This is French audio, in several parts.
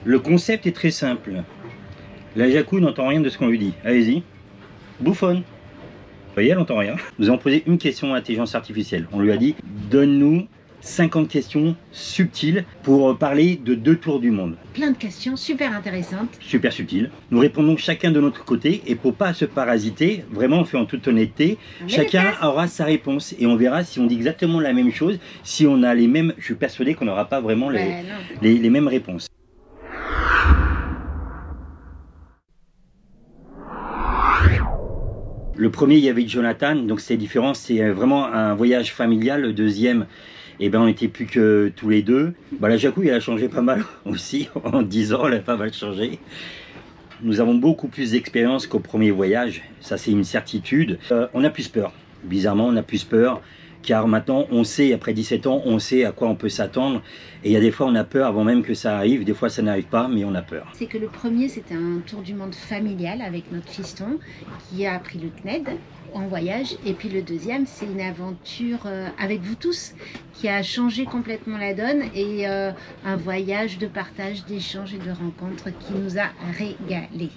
Le concept est très simple. La Jacou n'entend rien de ce qu'on lui dit. Allez-y, bouffonne. Vous voyez, elle n'entend rien. Nous avons posé une question à l'intelligence artificielle. On lui a dit, donne-nous 50 questions subtiles pour parler de 2 tours du monde. Plein de questions super intéressantes. Super subtiles. Nous répondons chacun de notre côté et pour pas se parasiter, vraiment on fait en toute honnêteté, chacun aura sa réponse et on verra si on dit exactement la même chose, si on a les mêmes, je suis persuadé qu'on n'aura pas vraiment les mêmes réponses. Le premier, il y avait Jonathan, donc c'est différent, c'est vraiment un voyage familial. Le deuxième, eh ben, on n'était plus que tous les deux. Bah, la Jacou, elle a changé pas mal aussi, en 10 ans, elle a pas mal changé. Nous avons beaucoup plus d'expérience qu'au premier voyage, ça c'est une certitude. On a plus peur, bizarrement on a plus peur, car maintenant on sait, après 17 ans, on sait à quoi on peut s'attendre. Et il y a des fois on a peur avant même que ça arrive, des fois ça n'arrive pas, mais on a peur. C'est que le premier c'était un tour du monde familial avec notre fiston qui a pris le CNED en voyage. Et puis le deuxième c'est une aventure avec vous tous qui a changé complètement la donne et un voyage de partage, d'échange et de rencontres qui nous a régalé.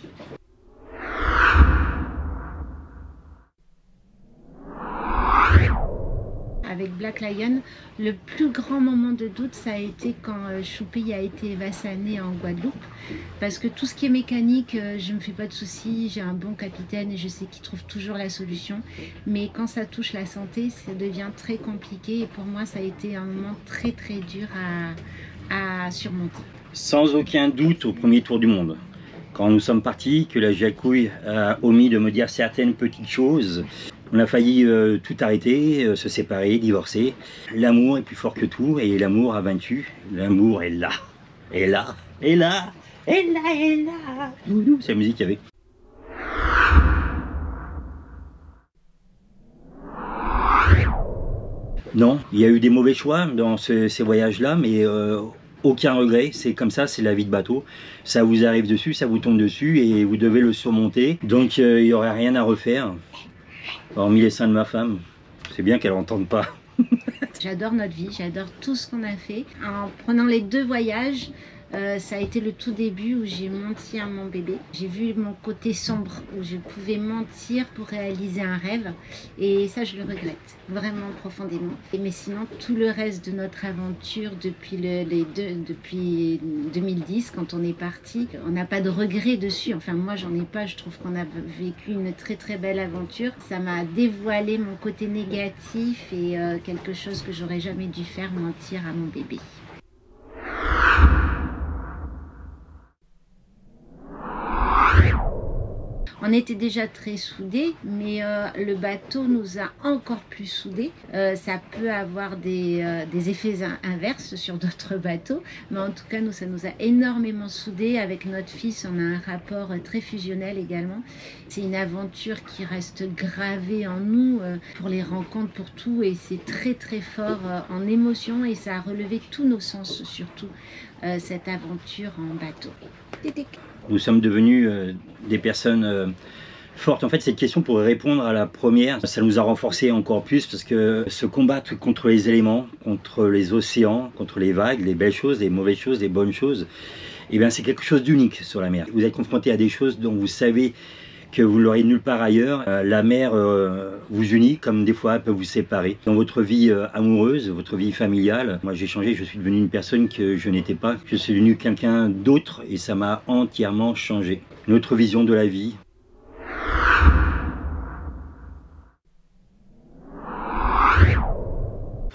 Avec Black Lion, le plus grand moment de doute, ça a été quand Choupi a été vassané en Guadeloupe. Parce que tout ce qui est mécanique, je ne me fais pas de soucis, j'ai un bon capitaine et je sais qu'il trouve toujours la solution. Mais quand ça touche la santé, ça devient très compliqué. Et pour moi, ça a été un moment très très dur à surmonter. Sans aucun doute au premier tour du monde. Quand nous sommes partis, que la Jacouille a omis de me dire certaines petites choses, on a failli tout arrêter, se séparer, divorcer. L'amour est plus fort que tout et l'amour a vaincu. L'amour est là, est là, est là, est là, est là. C'est la musique qu'il y avait. Non, il y a eu des mauvais choix dans ces voyages-là, mais aucun regret, c'est comme ça, c'est la vie de bateau. Ça vous arrive dessus, ça vous tombe dessus et vous devez le surmonter. Donc il n'y aurait rien à refaire, hormis les seins de ma femme. C'est bien qu'elle n'entende pas. J'adore notre vie, j'adore tout ce qu'on a fait. En prenant les 2 voyages, ça a été le tout début où j'ai menti à mon bébé. J'ai vu mon côté sombre, où je pouvais mentir pour réaliser un rêve. Et ça, je le regrette, vraiment profondément. Mais sinon, tout le reste de notre aventure depuis, depuis 2010, quand on est parti, on n'a pas de regret dessus. Enfin, moi, j'en ai pas. Je trouve qu'on a vécu une très très belle aventure. Ça m'a dévoilé mon côté négatif et quelque chose que j'aurais jamais dû faire, mentir à mon bébé. On était déjà très soudés, mais le bateau nous a encore plus soudés. Ça peut avoir des effets inverses sur d'autres bateaux, mais en tout cas, nous, ça nous a énormément soudés. Avec notre fils, on a un rapport très fusionnel également. C'est une aventure qui reste gravée en nous pour les rencontres, pour tout, et c'est très très fort en émotion, et ça a relevé tous nos sens, surtout cette aventure en bateau. Nous sommes devenus des personnes fortes. En fait, cette question pourrait répondre à la première. Ça nous a renforcés encore plus parce que se combattre contre les éléments, contre les océans, contre les vagues, les belles choses, les mauvaises choses, les bonnes choses, eh bien, c'est quelque chose d'unique sur la mer. Vous êtes confronté à des choses dont vous savez que vous l'aurez nulle part ailleurs. La mer vous unit comme des fois elle peut vous séparer. Dans votre vie amoureuse, votre vie familiale, moi j'ai changé, je suis devenu une personne que je n'étais pas. Je suis devenu quelqu'un d'autre et ça m'a entièrement changé. Notre vision de la vie.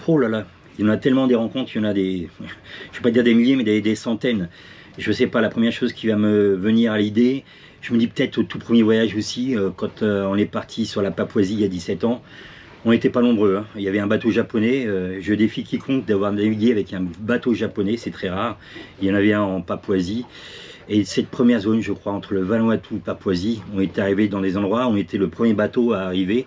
Oh là là, il y en a tellement des rencontres, il y en a des, je ne vais pas dire des milliers, mais des centaines. Je ne sais pas, la première chose qui va me venir à l'idée, je me dis peut-être au tout premier voyage aussi, quand on est parti sur la Papouasie il y a 17 ans, on n'était pas nombreux. Hein. Il y avait un bateau japonais, je défie quiconque d'avoir navigué avec un bateau japonais, c'est très rare. Il y en avait un en Papouasie. Et cette première zone, je crois, entre le Vanuatu et Papouasie, on est arrivé dans des endroits, on était le premier bateau à arriver.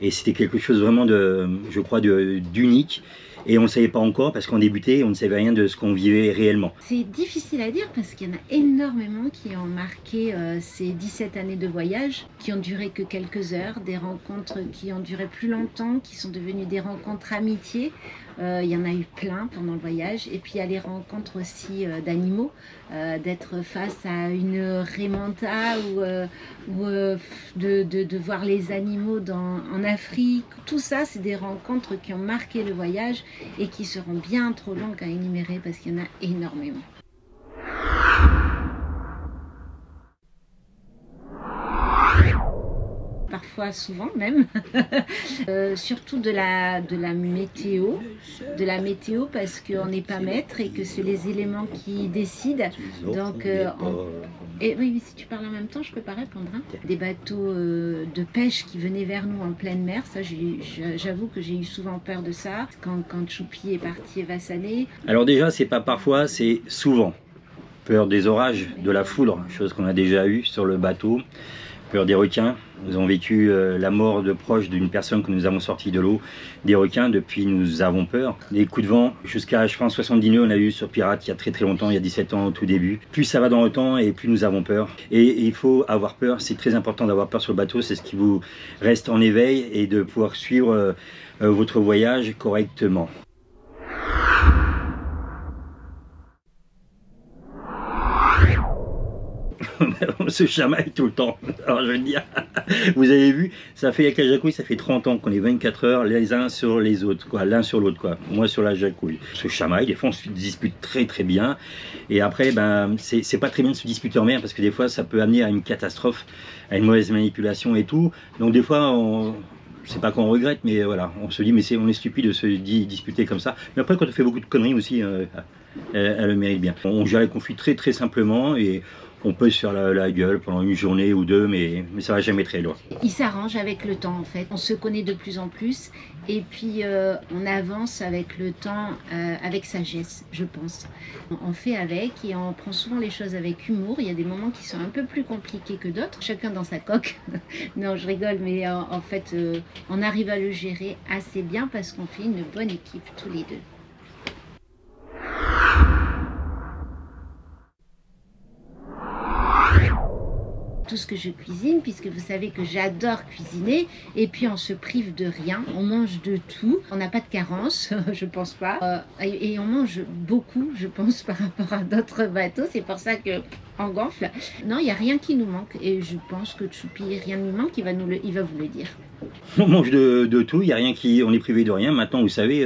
Et c'était quelque chose vraiment de, je crois, d'unique. et on ne savait pas encore parce qu'on débutait, on ne savait rien de ce qu'on vivait réellement. C'est difficile à dire parce qu'il y en a énormément qui ont marqué ces 17 années de voyage, qui ont duré que quelques heures, des rencontres qui ont duré plus longtemps, qui sont devenues des rencontres amitiés. Il y en a eu plein pendant le voyage. Et puis il y a les rencontres aussi d'animaux, d'être face à une Raymanta ou de voir les animaux en Afrique. Tout ça, c'est des rencontres qui ont marqué le voyage et qui seront bien trop longues à énumérer parce qu'il y en a énormément. Parfois, souvent même, surtout de la météo parce qu'on n'est pas maître et que c'est les éléments qui décident. Donc, et oui, si tu parles en même temps, je peux pas répondre. Hein. Des bateaux de pêche qui venaient vers nous en pleine mer, ça, j'avoue que j'ai eu souvent peur de ça. Quand Choupi est parti évassaner. Alors déjà, c'est pas parfois, c'est souvent. Peur des orages, de la foudre, chose qu'on a déjà eue sur le bateau. Peur des requins. Nous avons vécu la mort de proche d'une personne que nous avons sortie de l'eau. Des requins, depuis nous avons peur. Des coups de vent, jusqu'à je pense 70 nœuds on a eu sur Pirate il y a très longtemps, il y a 17 ans au tout début. Plus ça va dans le temps et plus nous avons peur. Et il faut avoir peur, c'est très important d'avoir peur sur le bateau, c'est ce qui vous reste en éveil et de pouvoir suivre votre voyage correctement. On se chamaille tout le temps. Alors je veux dire, vous avez vu, ça fait avec la jacouille, ça fait 30 ans qu'on est 24 heures les uns sur les autres, quoi, l'un sur l'autre, quoi. Moi sur la jacouille. On se chamaille, des fois on se dispute très bien. Et après, ben, c'est pas très bien de se disputer en mer parce que des fois ça peut amener à une catastrophe, à une mauvaise manipulation et tout. Donc des fois, c'est pas qu'on regrette, mais voilà, on se dit, mais on est stupide de se disputer comme ça. Mais après, quand on fait beaucoup de conneries aussi, elle le mérite bien. On gère les conflits très simplement et on peut se faire la gueule pendant une journée ou deux, mais ça va jamais très loin. Il s'arrange avec le temps en fait. On se connaît de plus en plus et puis on avance avec le temps, avec sagesse, je pense. On fait avec et on prend souvent les choses avec humour. Il y a des moments qui sont un peu plus compliqués que d'autres, chacun dans sa coque. Non, je rigole, mais en fait, on arrive à le gérer assez bien parce qu'on fait une bonne équipe tous les deux. Tout ce que je cuisine, puisque vous savez que j'adore cuisiner, et puis on se prive de rien, on mange de tout, on n'a pas de carence, je pense pas, et on mange beaucoup, je pense, par rapport à d'autres bateaux, c'est pour ça que on gonfle. Non, il n'y a rien qui nous manque, et je pense que Choupi, rien ne nous manque, il va vous le dire. On mange de tout, il y a rien on est privé de rien. Maintenant, vous savez,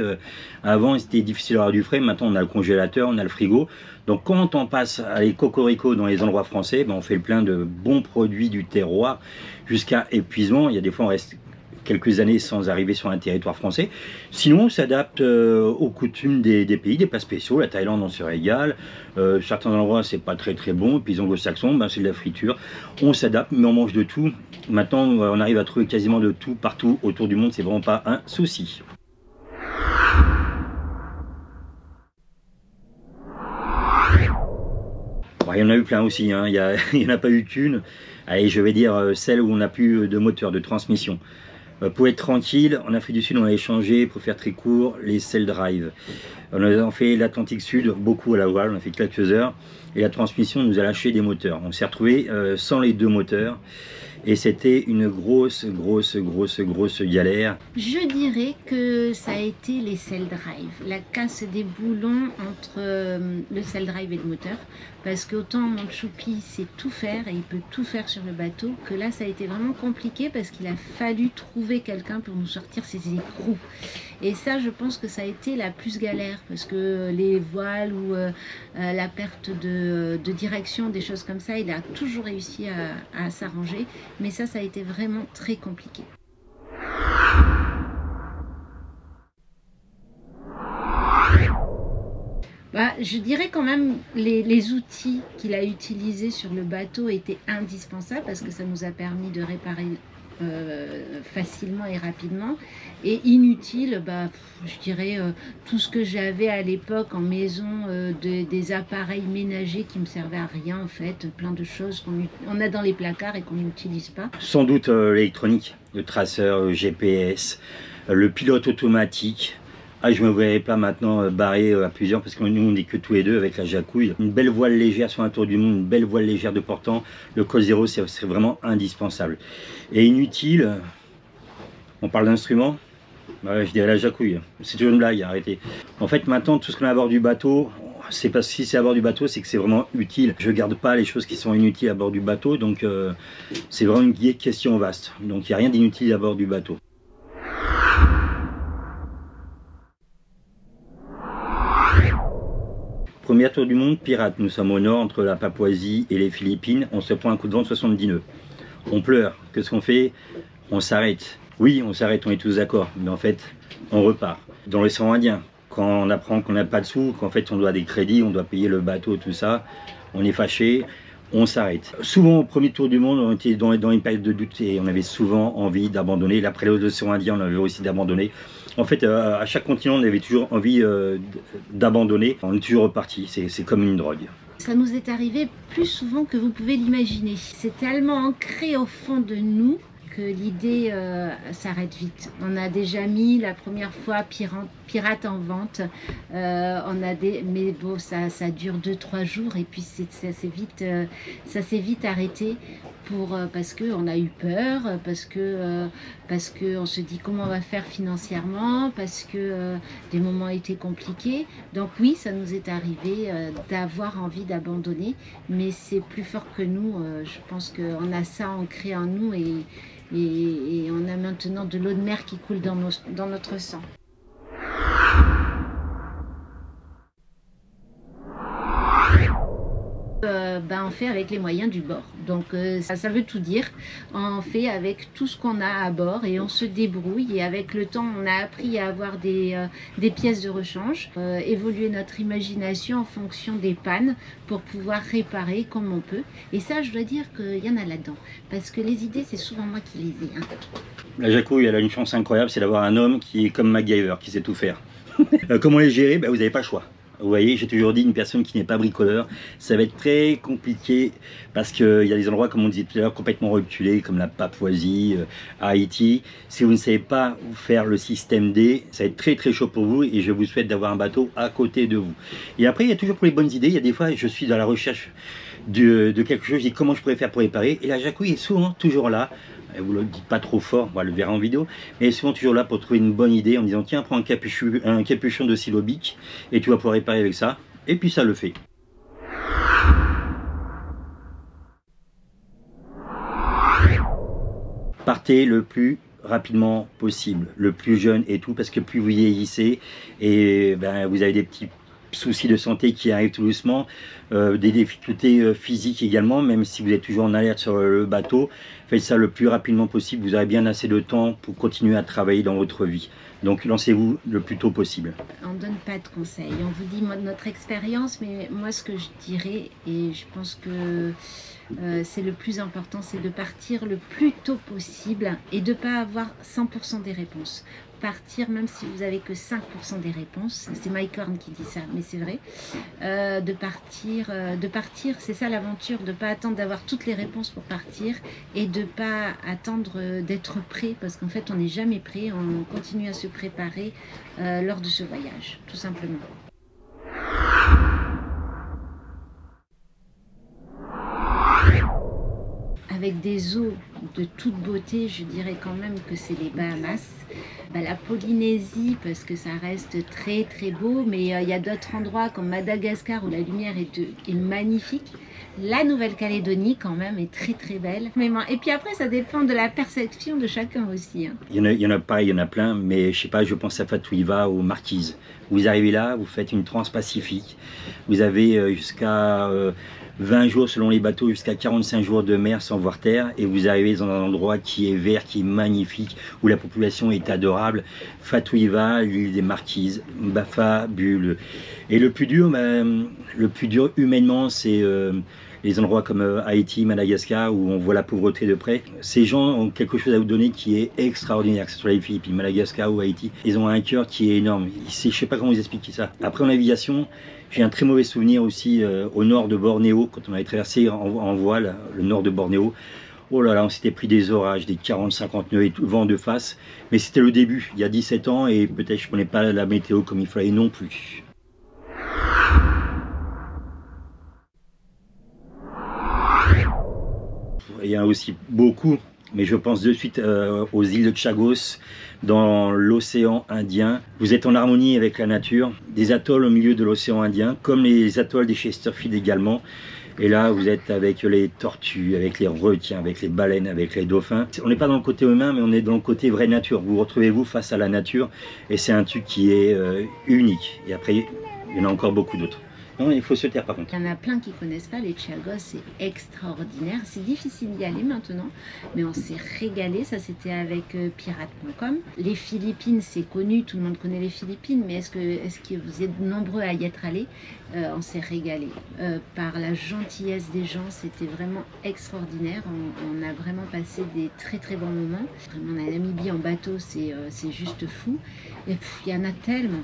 avant c'était difficile d'avoir du frais, maintenant on a le congélateur, on a le frigo. Donc quand on passe à les cocorico dans les endroits français, ben, on fait le plein de bons produits du terroir jusqu'à épuisement. Il y a des fois on reste quelques années sans arriver sur un territoire français. Sinon, on s'adapte aux coutumes des pays, des plats spéciaux. La Thaïlande, on se régale. Certains endroits, c'est pas très bon. Et puis les anglo-saxons, ben, c'est de la friture. On s'adapte, mais on mange de tout. Maintenant, on arrive à trouver quasiment de tout partout autour du monde. C'est vraiment pas un souci. Bon, il y en a eu plein aussi, hein. Il n'y en a pas eu qu'une. Allez, je vais dire celle où on n'a plus de moteur, de transmission. Pour être tranquille, en Afrique du Sud, on a échangé, pour faire très court, les Sail Drive. On a fait l'Atlantique Sud, beaucoup à la voile, on a fait quelques heures. Et la transmission nous a lâché des moteurs. On s'est retrouvé sans les deux moteurs. Et c'était une grosse galère. Je dirais que ça a été les Sail Drive, la casse des boulons entre le Sail Drive et le moteur. Parce qu'autant mon Choupi sait tout faire et il peut tout faire sur le bateau, que là ça a été vraiment compliqué parce qu'il a fallu trouver quelqu'un pour nous sortir ses écrous. Et ça, je pense que ça a été la plus galère parce que les voiles ou la perte de direction, des choses comme ça, il a toujours réussi à s'arranger. Mais ça a été vraiment très compliqué. Bah, je dirais quand même les outils qu'il a utilisés sur le bateau étaient indispensables parce que ça nous a permis de réparer facilement et rapidement. Et inutile, bah, je dirais tout ce que j'avais à l'époque en maison, des appareils ménagers qui me servaient à rien en fait, plein de choses qu'on a dans les placards et qu'on n'utilise pas. Sans doute l'électronique, le traceur, le GPS, le pilote automatique. Ah, je me verrais pas maintenant barré à plusieurs parce que nous on n'est que tous les deux avec la Jacouille. Une belle voile légère sur un tour du monde, une belle voile légère de portant, le col zéro c'est vraiment indispensable. Et inutile, on parle d'instrument, bah, je dirais la Jacouille. C'est toujours une blague, arrêtez. En fait maintenant tout ce qu'on a à bord du bateau, c'est parce que si c'est à bord du bateau, c'est que c'est vraiment utile. Je garde pas les choses qui sont inutiles à bord du bateau, donc c'est vraiment une question vaste. Donc il n'y a rien d'inutile à bord du bateau. Premier tour du monde, pirate. Nous sommes au nord, entre la Papouasie et les Philippines. On se prend un coup de vent de 70 nœuds. On pleure. Qu'est-ce qu'on fait? On s'arrête. Oui, on s'arrête, on est tous d'accord. Mais en fait, on repart. Dans l'océan Indien, quand on apprend qu'on n'a pas de sous, qu'en fait on doit des crédits, on doit payer le bateau, tout ça, on est fâché, on s'arrête. Souvent au premier tour du monde, on était dans une période de doute et on avait souvent envie d'abandonner. Après l'océan Indien, on avait aussi d'abandonner. En fait, à chaque continent, on avait toujours envie d'abandonner. On est toujours reparti, c'est comme une drogue. Ça nous est arrivé plus souvent que vous pouvez l'imaginer. C'est tellement ancré au fond de nous que l'idée s'arrête vite. On a déjà mis la première fois Pirate en vente, mais bon, ça dure 2-3 jours et puis ça s'est vite arrêté parce qu'on a eu peur, parce que on se dit comment on va faire financièrement, parce que des moments étaient compliqués. Donc oui, ça nous est arrivé d'avoir envie d'abandonner, mais c'est plus fort que nous. Je pense qu'on a ça ancré en nous et on a maintenant de l'eau de mer qui coule dans notre sang. On fait avec les moyens du bord. Donc ça veut tout dire. On fait avec tout ce qu'on a à bord et on se débrouille. Et avec le temps, on a appris à avoir des pièces de rechange, évoluer notre imagination en fonction des pannes pour pouvoir réparer comme on peut. Et ça, je dois dire qu'il y en a là-dedans. Parce que les idées, c'est souvent moi qui les ai. Hein. La Jacouille, elle a une chance incroyable, c'est d'avoir un homme qui est comme MacGyver, qui sait tout faire. Comment les gérer? Vous n'avez pas le choix. Vous voyez, j'ai toujours dit, une personne qui n'est pas bricoleur, ça va être très compliqué parce qu'il y a des endroits, comme on disait tout à l'heure, complètement reculés, comme la Papouasie, Haïti. Si vous ne savez pas faire le système D, ça va être très très chaud pour vous et je vous souhaite d'avoir un bateau à côté de vous. Et après, il y a toujours pour les bonnes idées. Il y a des fois, je suis dans la recherche de quelque chose, je dis comment je pourrais faire pour réparer. Et la Jacouille est souvent toujours là. Vous ne le dites pas trop fort, on va le verra en vidéo, mais elle est souvent toujours là pour trouver une bonne idée en disant tiens, prends un capuchon de stylo bic et tu vas pouvoir réparer avec ça, et puis ça le fait. Partez le plus rapidement possible, le plus jeune et tout, parce que plus vous vieillissez et vous avez des petits soucis de santé qui arrivent tout doucement, des difficultés physiques également, même si vous êtes toujours en alerte sur le bateau, faites ça le plus rapidement possible, vous aurez bien assez de temps pour continuer à travailler dans votre vie. Donc lancez-vous le plus tôt possible. On ne donne pas de conseils, on vous dit notre expérience, mais moi ce que je dirais, et je pense que c'est le plus important, c'est de partir le plus tôt possible et de ne pas avoir 100% des réponses. Partir même si vous avez que 5% des réponses, c'est Mike Horn qui dit ça, mais c'est vrai, de partir, c'est ça l'aventure, de ne pas attendre d'avoir toutes les réponses pour partir et de ne pas attendre d'être prêt, parce qu'en fait on n'est jamais prêt, on continue à se préparer lors de ce voyage, tout simplement. Avec des eaux de toute beauté, je dirais quand même que c'est les Bahamas. La Polynésie, parce que ça reste très très beau, mais il y a d'autres endroits comme Madagascar où la lumière est magnifique. La Nouvelle-Calédonie quand même est très très belle. Et puis après ça dépend de la perception de chacun aussi. Hein. Il y en a plein, mais je sais pas, je pense à Fatouiva ou Marquise. Vous arrivez là, vous faites une transpacifique, vous avez jusqu'à 20 jours selon les bateaux, jusqu'à 45 jours de mer sans voir terre, et vous arrivez dans un endroit qui est vert, qui est magnifique, où la population est adorable. Fatouiva, l'île des Marquises, fabuleux. Et le plus dur humainement, c'est les endroits comme Haïti, Madagascar, où on voit la pauvreté de près. Ces gens ont quelque chose à vous donner qui est extraordinaire, que ce soit les Philippines, Madagascar ou Haïti. Ils ont un cœur qui est énorme. Je ne sais pas comment vous expliquer ça. Après en navigation, j'ai un très mauvais souvenir aussi au nord de Bornéo, quand on avait traversé en voile le nord de Bornéo. Oh là là, on s'était pris des orages, des 40-50 nœuds et tout, vent de face. Mais c'était le début, il y a 17 ans, et peut-être je ne connais pas la météo comme il fallait non plus. Il y en a aussi beaucoup, mais je pense de suite aux îles de Chagos, dans l'océan Indien. Vous êtes en harmonie avec la nature, des atolls au milieu de l'océan Indien, comme les atolls des Chesterfield également. Et là, vous êtes avec les tortues, avec les requins, avec les baleines, avec les dauphins. On n'est pas dans le côté humain, mais on est dans le côté vraie nature. Vous retrouvez-vous face à la nature, et c'est un truc qui est unique. Et après, il y en a encore beaucoup d'autres. Non, il faut se taire par contre. Il y en a plein qui ne connaissent pas les Chagos, c'est extraordinaire. C'est difficile d'y aller maintenant, mais on s'est régalé. Ça, c'était avec pirate.com. Les Philippines, c'est connu, tout le monde connaît les Philippines, mais est-ce que vous êtes nombreux à y être allés? On s'est régalé. Par la gentillesse des gens, c'était vraiment extraordinaire. On a vraiment passé des très très bons moments. Vraiment, la Namibie en bateau, c'est juste fou. Et il y en a tellement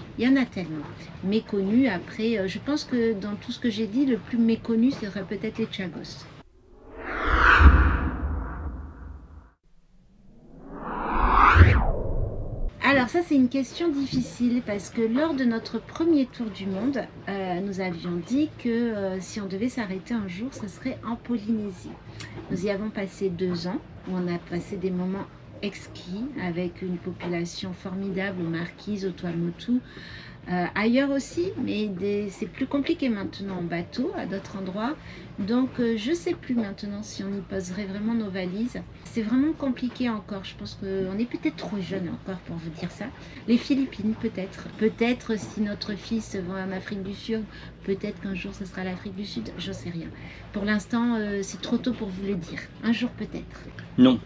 méconnus. Après, je pense que dans tout ce que j'ai dit, le plus méconnu, ce serait peut-être les Chagos. Alors ça, c'est une question difficile parce que lors de notre premier tour du monde, nous avions dit que si on devait s'arrêter un jour, ce serait en Polynésie. Nous y avons passé 2 ans où on a passé des moments exquis avec une population formidable aux Marquises, au Tuamotu. Ailleurs aussi, mais c'est plus compliqué maintenant en bateau à d'autres endroits. Donc je ne sais plus maintenant si on y poserait vraiment nos valises. C'est vraiment compliqué encore. Je pense qu'on est peut-être trop jeune encore pour vous dire ça. Les Philippines peut-être. Peut-être si notre fils va en Afrique du Sud, peut-être qu'un jour ce sera l'Afrique du Sud. J'en sais rien. Pour l'instant, c'est trop tôt pour vous le dire. Un jour peut-être. Non.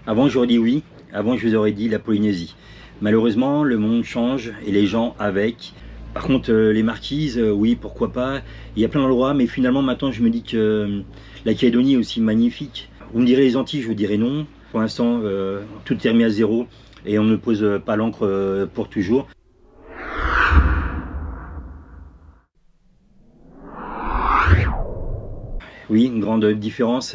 Avant j'aurais dit oui. Avant je vous aurais dit la Polynésie. Malheureusement, le monde change et les gens avec. Par contre, les Marquises, oui, pourquoi pas. Il y a plein d'endroits, mais finalement, maintenant, je me dis que la Calédonie est aussi magnifique. Vous me direz les Antilles, je vous dirais non. Pour l'instant, tout est remis à zéro et on ne pose pas l'encre pour toujours. Oui, une grande différence.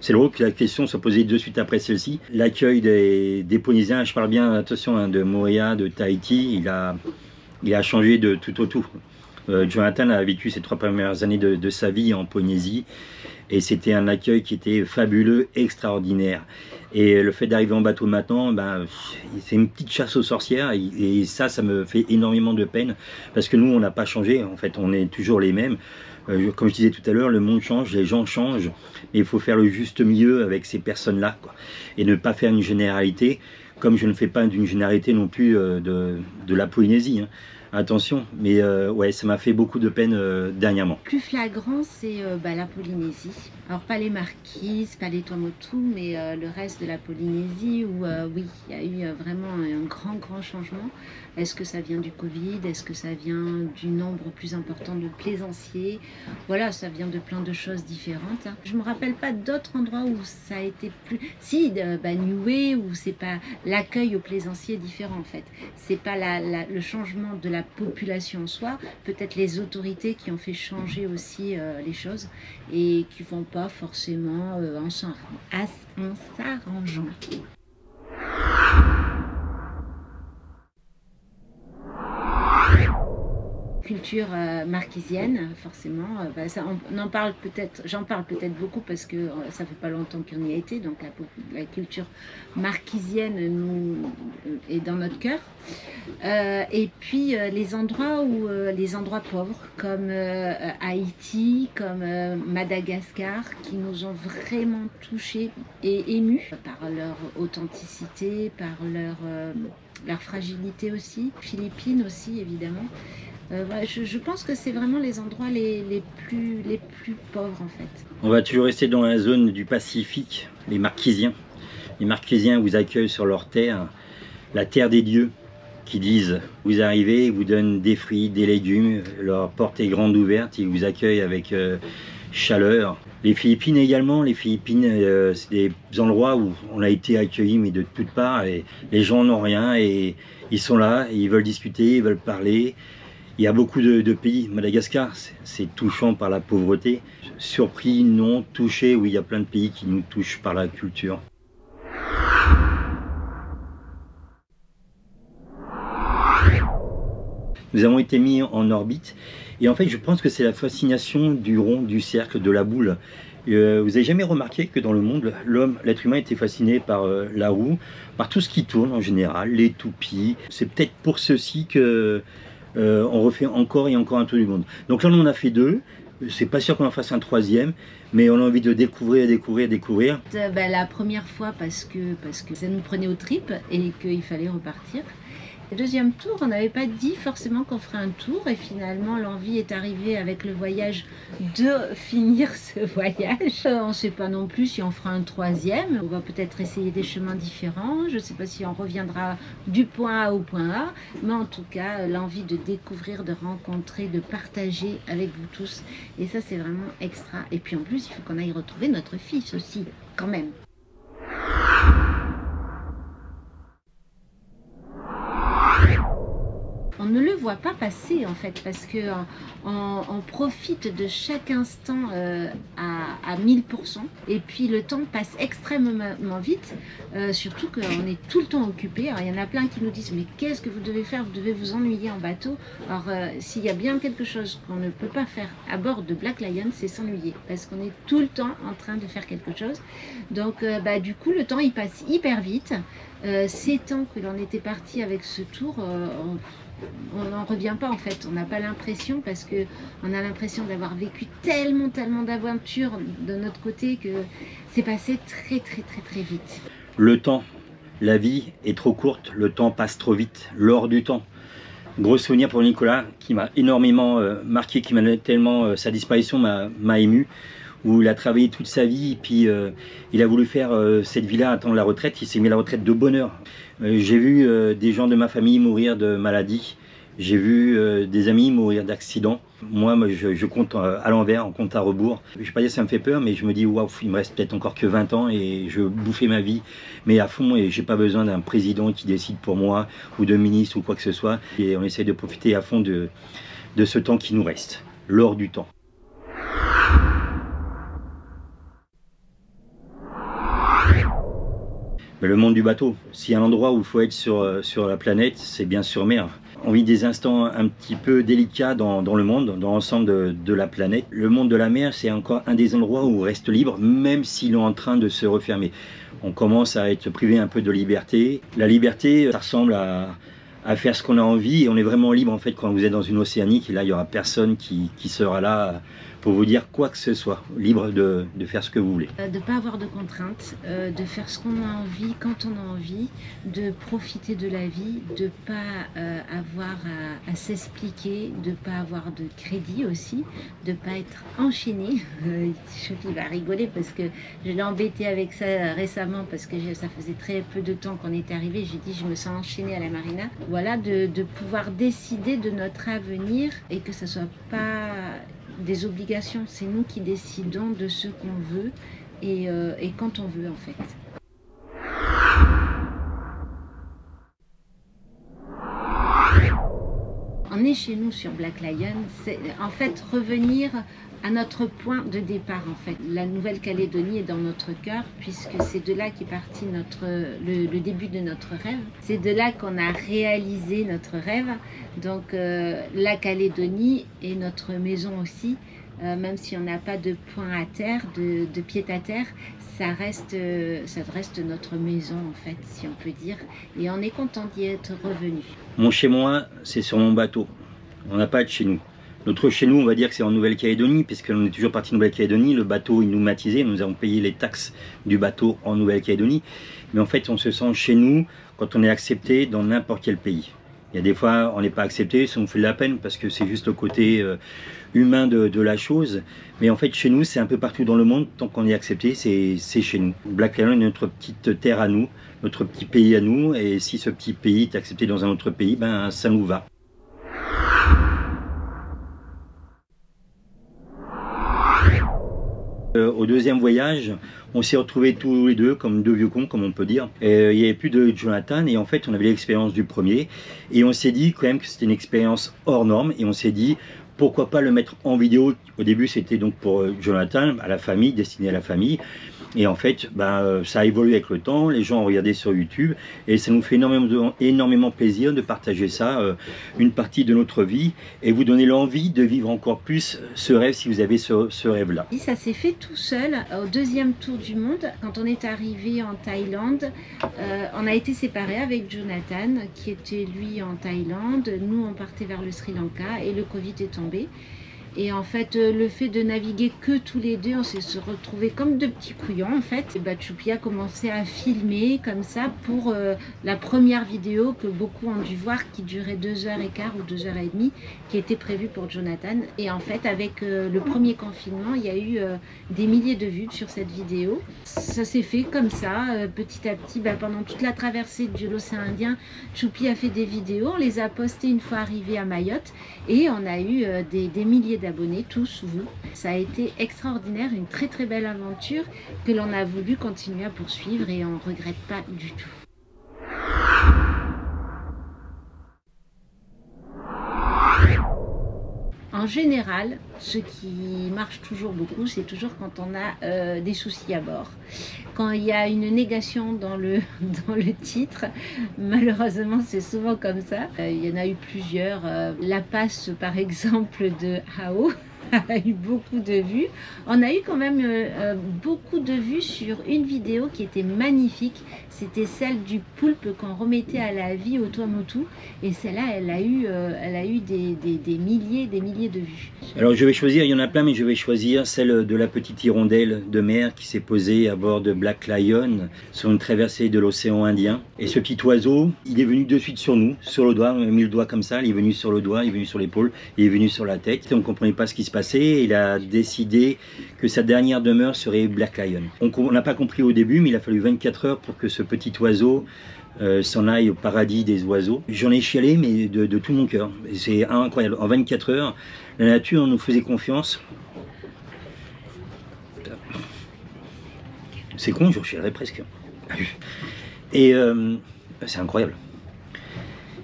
C'est drôle que la question soit posée de suite après celle-ci. L'accueil des Polynésiens, je parle bien, attention, hein, de Moorea, de Tahiti, il a changé de tout au tout. Jonathan a vécu ces 3 premières années de sa vie en Polynésie et c'était un accueil qui était fabuleux, extraordinaire. Et le fait d'arriver en bateau maintenant, ben, c'est une petite chasse aux sorcières et ça me fait énormément de peine parce que nous, on n'a pas changé, en fait, on est toujours les mêmes. Comme je disais tout à l'heure, le monde change, les gens changent, mais il faut faire le juste milieu avec ces personnes-là, quoi. Et ne pas faire une généralité, comme je ne fais pas d'une généralité non plus de la Polynésie. Hein. Attention, mais ouais, ça m'a fait beaucoup de peine dernièrement. Le plus flagrant, c'est la Polynésie. Alors pas les Marquises, pas les Tuamotu, mais le reste de la Polynésie où oui, il y a eu vraiment un grand changement. Est-ce que ça vient du Covid? Est-ce que ça vient du nombre plus important de plaisanciers? Voilà, ça vient de plein de choses différentes. Hein. Je me rappelle pas d'autres endroits où ça a été plus... Si, Niue, où c'est pas... L'accueil aux plaisanciers est différent en fait. C'est pas le changement de la population en soi, peut-être les autorités qui ont fait changer aussi les choses et qui vont pas forcément en s'arrangeant. Culture marquisienne, forcément, ça, j'en parle peut-être beaucoup parce que ça fait pas longtemps qu'on y a été, donc la culture marquisienne est dans notre cœur. Et puis les endroits pauvres comme Haïti, comme Madagascar, qui nous ont vraiment touchés et émus par leur authenticité, par leur fragilité aussi. Philippines aussi, évidemment. Je pense que c'est vraiment les endroits les plus pauvres en fait. On va toujours rester dans la zone du Pacifique, les Marquisiens. Les Marquisiens vous accueillent sur leur terre, la terre des dieux, qui disent vous arrivez, ils vous donnent des fruits, des légumes, leur porte est grande ouverte, ils vous accueillent avec chaleur. Les Philippines également, les Philippines c'est des endroits où on a été accueillis mais de toutes parts et les gens n'ont rien et ils sont là, et ils veulent discuter, ils veulent parler. Il y a beaucoup de pays. Madagascar, c'est touchant par la pauvreté. Surpris, non. Touché, oui, il y a plein de pays qui nous touchent par la culture. Nous avons été mis en orbite. Et en fait, je pense que c'est la fascination du rond, du cercle, de la boule. Vous n'avez jamais remarqué que dans le monde, l'être humain était fasciné par la roue, par tout ce qui tourne en général, les toupies. C'est peut-être pour ceci que on refait encore et encore un tour du monde. Donc là, on en a fait 2. C'est pas sûr qu'on en fasse un 3e, mais on a envie de découvrir. La première fois parce que ça nous prenait aux tripes et qu'il fallait repartir. Le deuxième tour, on n'avait pas dit forcément qu'on ferait un tour et finalement l'envie est arrivée avec le voyage de finir ce voyage. On ne sait pas non plus si on fera un 3e. On va peut-être essayer des chemins différents. Je ne sais pas si on reviendra du point A au point A, mais en tout cas l'envie de découvrir, de rencontrer, de partager avec vous tous. Et ça c'est vraiment extra. Et puis en plus il faut qu'on aille retrouver notre fils aussi, quand même. On ne le voit pas passer en fait parce que on profite de chaque instant à 1000% et puis le temps passe extrêmement vite, surtout qu'on est tout le temps occupé. Alors il y en a plein qui nous disent mais qu'est-ce que vous devez faire, vous devez vous ennuyer en bateau. Alors s'il y a bien quelque chose qu'on ne peut pas faire à bord de Black Lion, c'est s'ennuyer parce qu'on est tout le temps en train de faire quelque chose. Donc du coup le temps il passe hyper vite. Ces temps que l'on était parti avec ce tour, on n'en revient pas en fait, on n'a pas l'impression parce que on a l'impression d'avoir vécu tellement d'aventures de notre côté que c'est passé très vite. Le temps, la vie est trop courte, le temps passe trop vite, l'or du temps. Gros souvenir pour Nicolas qui m'a énormément marqué, qui m'a tellement, sa disparition m'a ému, où il a travaillé toute sa vie, et puis il a voulu faire cette vie-là, attendre la retraite, il s'est mis à la retraite de bonne heure. J'ai vu des gens de ma famille mourir de maladie, j'ai vu des amis mourir d'accidents. Moi, je compte à l'envers, on compte à rebours. Je ne vais pas dire que ça me fait peur, mais je me dis, waouh, il me reste peut-être encore que 20 ans et je bouffais ma vie, mais à fond, et j'ai pas besoin d'un président qui décide pour moi, ou de ministre ou quoi que ce soit. Et on essaie de profiter à fond de ce temps qui nous reste, l'or du temps. Mais le monde du bateau, s'il y a un endroit où il faut être sur la planète, c'est bien sur mer. On vit des instants un petit peu délicats dans le monde, dans l'ensemble de la planète. Le monde de la mer, c'est encore un des endroits où on reste libre, même s'il est en train de se refermer. On commence à être privé un peu de liberté. La liberté, ça ressemble à faire ce qu'on a envie, et on est vraiment libre en fait quand vous êtes dans une océanique, et là il n'y aura personne qui sera là pour vous dire quoi que ce soit, libre de faire ce que vous voulez. De ne pas avoir de contraintes, de faire ce qu'on a envie, quand on a envie, de profiter de la vie, de ne pas avoir à s'expliquer, de ne pas avoir de crédit aussi, de ne pas être enchaîné. Chofi va rigoler parce que je l'ai embêté avec ça récemment parce que ça faisait très peu de temps qu'on était arrivé. J'ai dit je me sens enchaînée à la marina. Voilà, de pouvoir décider de notre avenir et que ce ne soit pas des obligations, c'est nous qui décidons de ce qu'on veut et quand on veut en fait. On est chez nous sur Black Lion, c'est en fait revenir à notre point de départ en fait. La Nouvelle-Calédonie est dans notre cœur puisque c'est de là qu'est parti le début de notre rêve. C'est de là qu'on a réalisé notre rêve. Donc la Calédonie est notre maison aussi. Même si on n'a pas de point à terre, de pied à terre, ça reste notre maison en fait, si on peut dire. Et on est content d'y être revenu. Mon chez-moi, c'est sur mon bateau. On n'a pas de chez nous. Notre chez nous, on va dire que c'est en Nouvelle-Calédonie, puisqu'on est toujours parti de Nouvelle-Calédonie. Le bateau est numatisé, nous avons payé les taxes du bateau en Nouvelle-Calédonie. Mais en fait, on se sent chez nous quand on est accepté dans n'importe quel pays. Il y a des fois, on n'est pas accepté, ça nous fait de la peine parce que c'est juste le côté humain de la chose. Mais en fait, chez nous, c'est un peu partout dans le monde. Tant qu'on est accepté, c'est chez nous. Black Lion est notre petite terre à nous, notre petit pays à nous. Et si ce petit pays est accepté dans un autre pays, ben ça nous va. Au deuxième voyage, on s'est retrouvés tous les deux comme deux vieux cons, comme on peut dire. Et, il n'y avait plus de Jonathan et en fait on avait l'expérience du premier. Et on s'est dit quand même que c'était une expérience hors norme et on s'est dit pourquoi pas le mettre en vidéo. Au début c'était donc pour Jonathan, à la famille, destiné à la famille. Et en fait, ça a évolué avec le temps, les gens ont regardé sur YouTube et ça nous fait énormément plaisir de partager ça, une partie de notre vie et vous donner l'envie de vivre encore plus ce rêve si vous avez ce rêve-là. Ça s'est fait tout seul au deuxième tour du monde. Quand on est arrivé en Thaïlande, on a été séparés avec Jonathan qui était lui en Thaïlande. Nous, on partait vers le Sri Lanka et le Covid est tombé. Et en fait, le fait de naviguer que tous les deux, on s'est retrouvés comme deux petits couillons en fait. Et Choupi a commencé à filmer comme ça pour la première vidéo que beaucoup ont dû voir qui durait 2h15 ou 2h30, qui était prévue pour Jonathan. Et en fait, avec le premier confinement, il y a eu des milliers de vues sur cette vidéo. Ça s'est fait comme ça, petit à petit. Pendant toute la traversée de l'océan Indien, Choupi a fait des vidéos, on les a postées une fois arrivés à Mayotte et on a eu des milliers d'abonnés, tous vous. Ça a été extraordinaire, une très très belle aventure que l'on a voulu continuer à poursuivre et on ne regrette pas du tout. En général, ce qui marche toujours beaucoup, c'est toujours quand on a des soucis à bord. Quand il y a une négation dans le titre, malheureusement c'est souvent comme ça. Il y en a eu plusieurs. La passe par exemple de Hao a eu beaucoup de vues. On a eu quand même beaucoup de vues sur une vidéo qui était magnifique. C'était celle du poulpe qu'on remettait à la vie au Tuamotu. Et celle-là, elle a eu des milliers de vues. Alors je vais choisir, il y en a plein, mais je vais choisir celle de la petite hirondelle de mer qui s'est posée à bord de Black Lion sur une traversée de l'océan Indien. Et ce petit oiseau, il est venu de suite sur nous, sur le doigt, on a mis le doigt comme ça, il est venu sur le doigt, il est venu sur l'épaule, il est venu sur la tête. On ne comprenait pas ce qui se passait, il a décidé que sa dernière demeure serait Black Lion. On n'a pas compris au début, mais il a fallu 24 heures pour que ce petit oiseau s'en aille au paradis des oiseaux. J'en ai chialé, mais de tout mon cœur. C'est incroyable. En 24 heures, la nature nous faisait confiance. C'est con, je chialerais presque. Et c'est incroyable.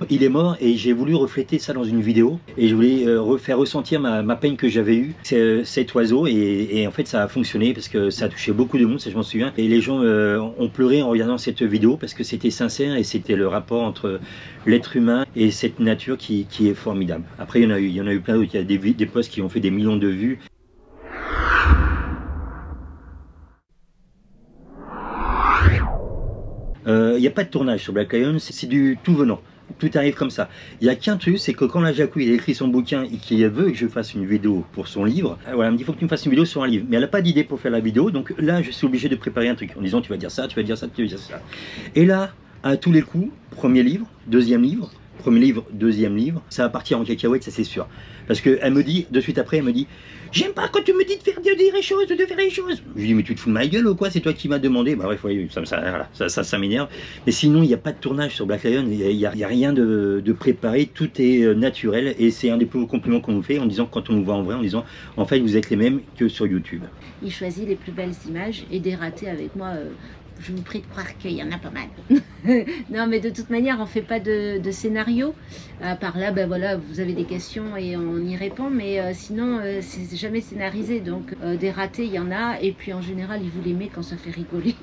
Il est mort et j'ai voulu refléter ça dans une vidéo et je voulais faire ressentir ma peine que j'avais eue, cet oiseau, et en fait ça a fonctionné parce que ça a touché beaucoup de monde, ça je m'en souviens, et les gens ont pleuré en regardant cette vidéo parce que c'était sincère et c'était le rapport entre l'être humain et cette nature qui est formidable. Après il y en a eu plein d'autres, il y a des posts qui ont fait des millions de vues. Il n'y a pas de tournage sur Black Lion, c'est du tout venant. Tout arrive comme ça. Il n'y a qu'un truc, c'est que quand la Jacou il a écrit son bouquin et qu'il veut que je fasse une vidéo pour son livre, voilà, elle me dit il faut que tu me fasses une vidéo sur un livre. Mais elle n'a pas d'idée pour faire la vidéo, donc là je suis obligé de préparer un truc en disant tu vas dire ça, tu vas dire ça, tu vas dire ça. Et là, à tous les coups, premier livre, deuxième livre, premier livre, deuxième livre, ça va partir en cacahuète, ça c'est sûr. Parce qu'elle me dit, de suite après, elle me dit j'aime pas quand tu me dis de faire les choses. Je lui dis mais tu te fous de ma gueule ou quoi, c'est toi qui m'as demandé. Bah bref, oui, ça m'énerve. Mais sinon, il n'y a pas de tournage sur Black Lion, il n'y a rien de préparé, tout est naturel. Et c'est un des plus beaux compliments qu'on nous fait en disant, quand on nous voit en vrai, en disant en fait vous êtes les mêmes que sur YouTube. Il choisit les plus belles images et des ratés avec moi. Je vous prie de croire qu'il y en a pas mal. Non, mais de toute manière, on ne fait pas de scénario. À part là, voilà, vous avez des questions et on y répond. Mais sinon, c'est jamais scénarisé. Donc, des ratés, il y en a. Et puis, en général, ils vous les mettent quand ça fait rigoler.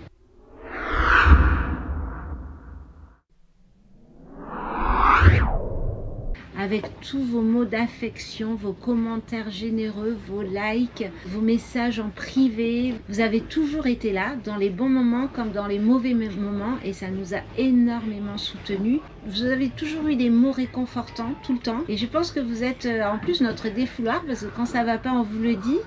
Avec tous vos mots d'affection, vos commentaires généreux, vos likes, vos messages en privé. Vous avez toujours été là, dans les bons moments comme dans les mauvais moments, et ça nous a énormément soutenus. Vous avez toujours eu des mots réconfortants tout le temps, et je pense que vous êtes en plus notre défouloir, parce que quand ça va pas, on vous le dit.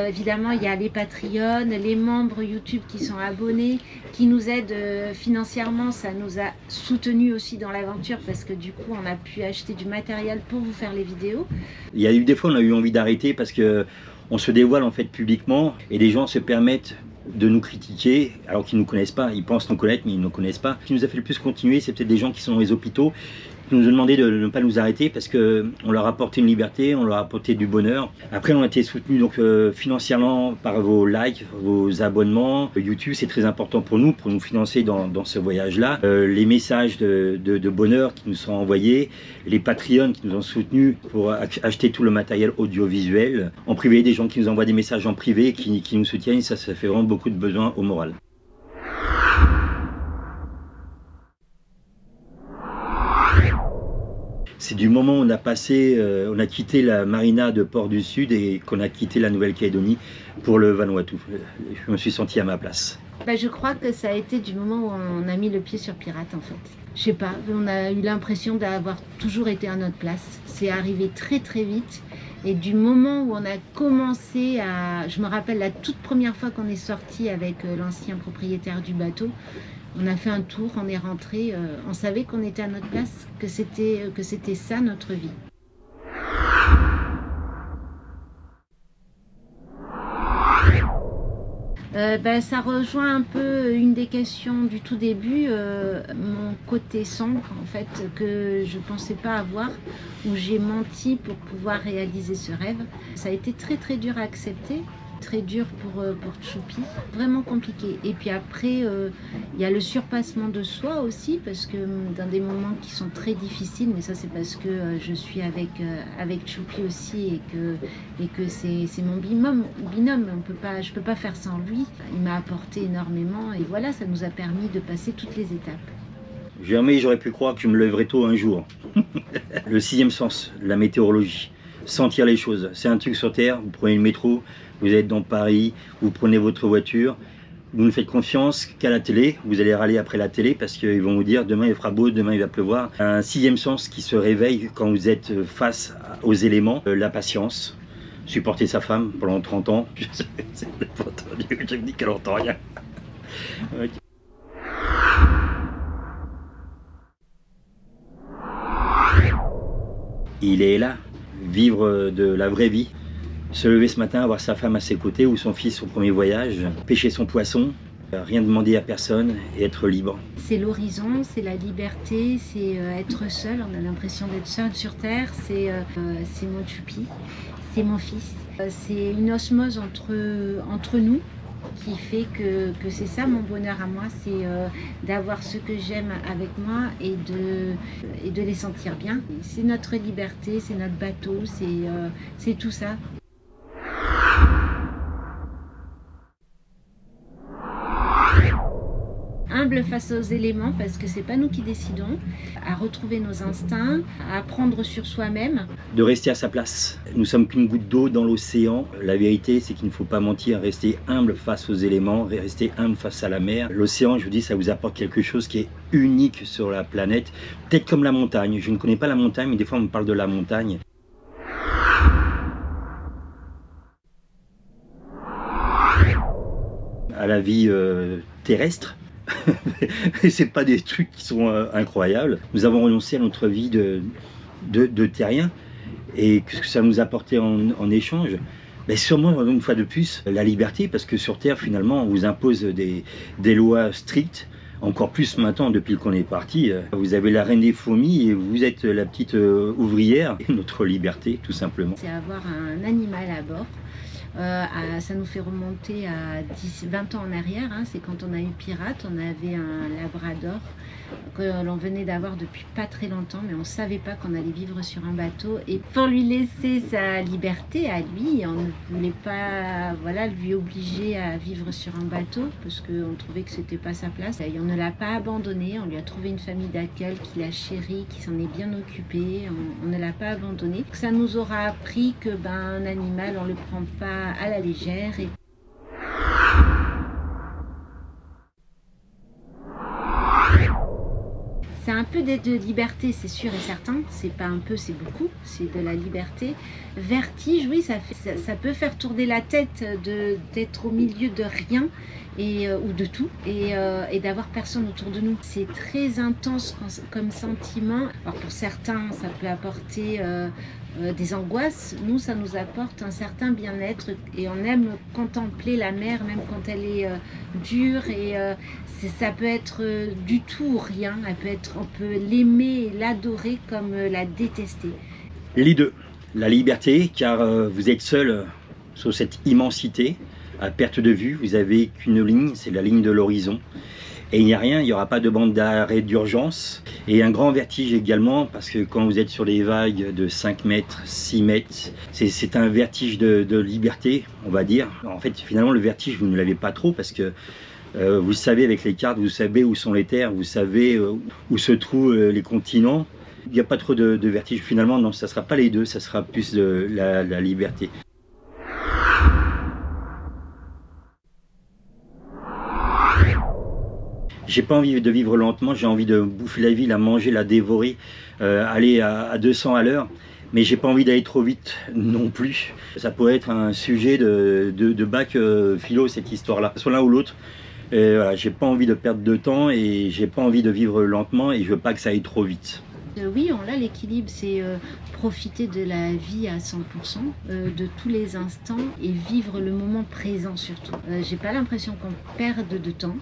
Évidemment, il y a les Patreons, les membres YouTube qui sont abonnés, qui nous aident financièrement. Ça nous a soutenus aussi dans l'aventure, parce que du coup, on a pu acheter du matériel pour vous faire les vidéos. Il y a eu des fois on a eu envie d'arrêter parce que on se dévoile en fait publiquement et les gens se permettent de nous critiquer alors qu'ils ne nous connaissent pas. Ils pensent nous connaître mais ils ne nous connaissent pas. Ce qui nous a fait le plus continuer, c'est peut-être des gens qui sont dans les hôpitaux Ils nous ont demandé de ne pas nous arrêter parce qu'on leur a apporté une liberté, on leur a apporté du bonheur. Après, on a été soutenus donc, financièrement par vos likes, vos abonnements. YouTube, c'est très important pour nous financer dans ce voyage-là. Les messages de bonheur qui nous sont envoyés, les Patreons qui nous ont soutenus pour acheter tout le matériel audiovisuel. En privé, des gens qui nous envoient des messages en privé, qui nous soutiennent, ça fait vraiment beaucoup de besoin au moral. C'est du moment où on a quitté la marina de Port du Sud et qu'on a quitté la Nouvelle-Calédonie pour le Vanuatu. Je me suis senti à ma place. Je crois que ça a été du moment où on a mis le pied sur Pirate en fait. Je sais pas, on a eu l'impression d'avoir toujours été à notre place. C'est arrivé très très vite. Et du moment où on a commencé à... Je me rappelle la toute première fois qu'on est sorti avec l'ancien propriétaire du bateau, on a fait un tour, on est rentré, on savait qu'on était à notre place, que c'était ça notre vie. Ça rejoint un peu une des questions du tout début, mon côté sombre en fait, que je ne pensais pas avoir, où j'ai menti pour pouvoir réaliser ce rêve. Ça a été très très dur à accepter. Très dur pour Tchoupi, vraiment compliqué. Et puis après, il y a le surpassement de soi aussi, parce que dans des moments qui sont très difficiles, mais ça c'est parce que je suis avec Tchoupi aussi et que c'est mon binôme. Je peux pas faire sans lui. Il m'a apporté énormément et voilà, ça nous a permis de passer toutes les étapes. Jamais j'aurais pu croire que je me lèverais tôt un jour. Le sixième sens, la météorologie. Sentir les choses. C'est un truc sur Terre, vous prenez le métro, vous êtes dans Paris, vous prenez votre voiture, vous ne faites confiance qu'à la télé, vous allez râler après la télé parce qu'ils vont vous dire demain il fera beau, demain il va pleuvoir. Un sixième sens qui se réveille quand vous êtes face aux éléments, la patience, supporter sa femme pendant 30 ans, je me dis qu'elle n'entend rien. Okay. Il est là, vivre de la vraie vie. Se lever ce matin, avoir sa femme à ses côtés ou son fils au premier voyage, pêcher son poisson, rien demander à personne et être libre. C'est l'horizon, c'est la liberté, c'est être seul, on a l'impression d'être seul sur Terre, c'est mon Tchoupi, c'est mon fils. C'est une osmose entre nous qui fait que c'est ça mon bonheur à moi, c'est d'avoir ce que j'aime avec moi et de les sentir bien. C'est notre liberté, c'est notre bateau, c'est tout ça. Humble face aux éléments parce que c'est pas nous qui décidons, à retrouver nos instincts, à apprendre sur soi-même. De rester à sa place. Nous sommes qu'une goutte d'eau dans l'océan. La vérité, c'est qu'il ne faut pas mentir, rester humble face aux éléments, rester humble face à la mer. L'océan, je vous dis, ça vous apporte quelque chose qui est unique sur la planète. Peut-être comme la montagne. Je ne connais pas la montagne, mais des fois on me parle de la montagne. À la vie terrestre. C'est pas des trucs qui sont incroyables. Nous avons renoncé à notre vie de terrien et qu'est-ce que ça nous apportait en échange? Sûrement, une fois de plus, la liberté, parce que sur Terre, finalement, on vous impose des lois strictes. Encore plus maintenant, depuis qu'on est parti, vous avez la reine des fourmis et vous êtes la petite ouvrière. Et notre liberté, tout simplement. C'est avoir un animal à bord. Ça nous fait remonter à 20 ans en arrière, hein. C'est quand on a eu Pirate, on avait un labrador que l'on venait d'avoir depuis pas très longtemps, mais on ne savait pas qu'on allait vivre sur un bateau. Et pour lui laisser sa liberté à lui, on ne voulait pas lui obliger à vivre sur un bateau, parce qu'on trouvait que c'était pas sa place. Et on ne l'a pas abandonné, on lui a trouvé une famille d'accueil qui l'a chéri, qui s'en est bien occupé, on ne l'a pas abandonné. Ça nous aura appris que un animal, on ne le prend pas à la légère. C'est un peu de liberté, c'est sûr et certain. C'est pas un peu, c'est beaucoup. C'est de la liberté. Vertige, oui, ça peut faire tourner la tête d'être au milieu de rien ou de tout et d'avoir personne autour de nous. C'est très intense comme sentiment. Alors pour certains, ça peut apporter des angoisses, nous, ça nous apporte un certain bien-être et on aime contempler la mer, même quand elle est dure. Et ça peut être du tout ou rien. On peut l'aimer et l'adorer comme la détester. Les deux. La liberté, car vous êtes seul sur cette immensité, à perte de vue. Vous n'avez qu'une ligne, c'est la ligne de l'horizon. Et il n'y a rien, il n'y aura pas de bande d'arrêt d'urgence. Et un grand vertige également, parce que quand vous êtes sur les vagues de 5 mètres, 6 mètres, c'est un vertige de liberté, on va dire. En fait, finalement, le vertige, vous ne l'avez pas trop, parce que vous savez avec les cartes, vous savez où sont les terres, vous savez où se trouvent les continents. Il n'y a pas trop de vertige. Finalement, non, ça ne sera pas les deux, ça sera plus de la liberté. J'ai pas envie de vivre lentement, j'ai envie de bouffer la vie, la manger, la dévorer, aller à 200 à l'heure. Mais j'ai pas envie d'aller trop vite non plus. Ça pourrait être un sujet de bac philo, cette histoire-là. Soit l'un ou l'autre. Voilà, j'ai pas envie de perdre de temps et j'ai pas envie de vivre lentement et je veux pas que ça aille trop vite. Oui, on a l'équilibre, c'est profiter de la vie à 100%, de tous les instants et vivre le moment présent surtout. J'ai pas l'impression qu'on perde de temps.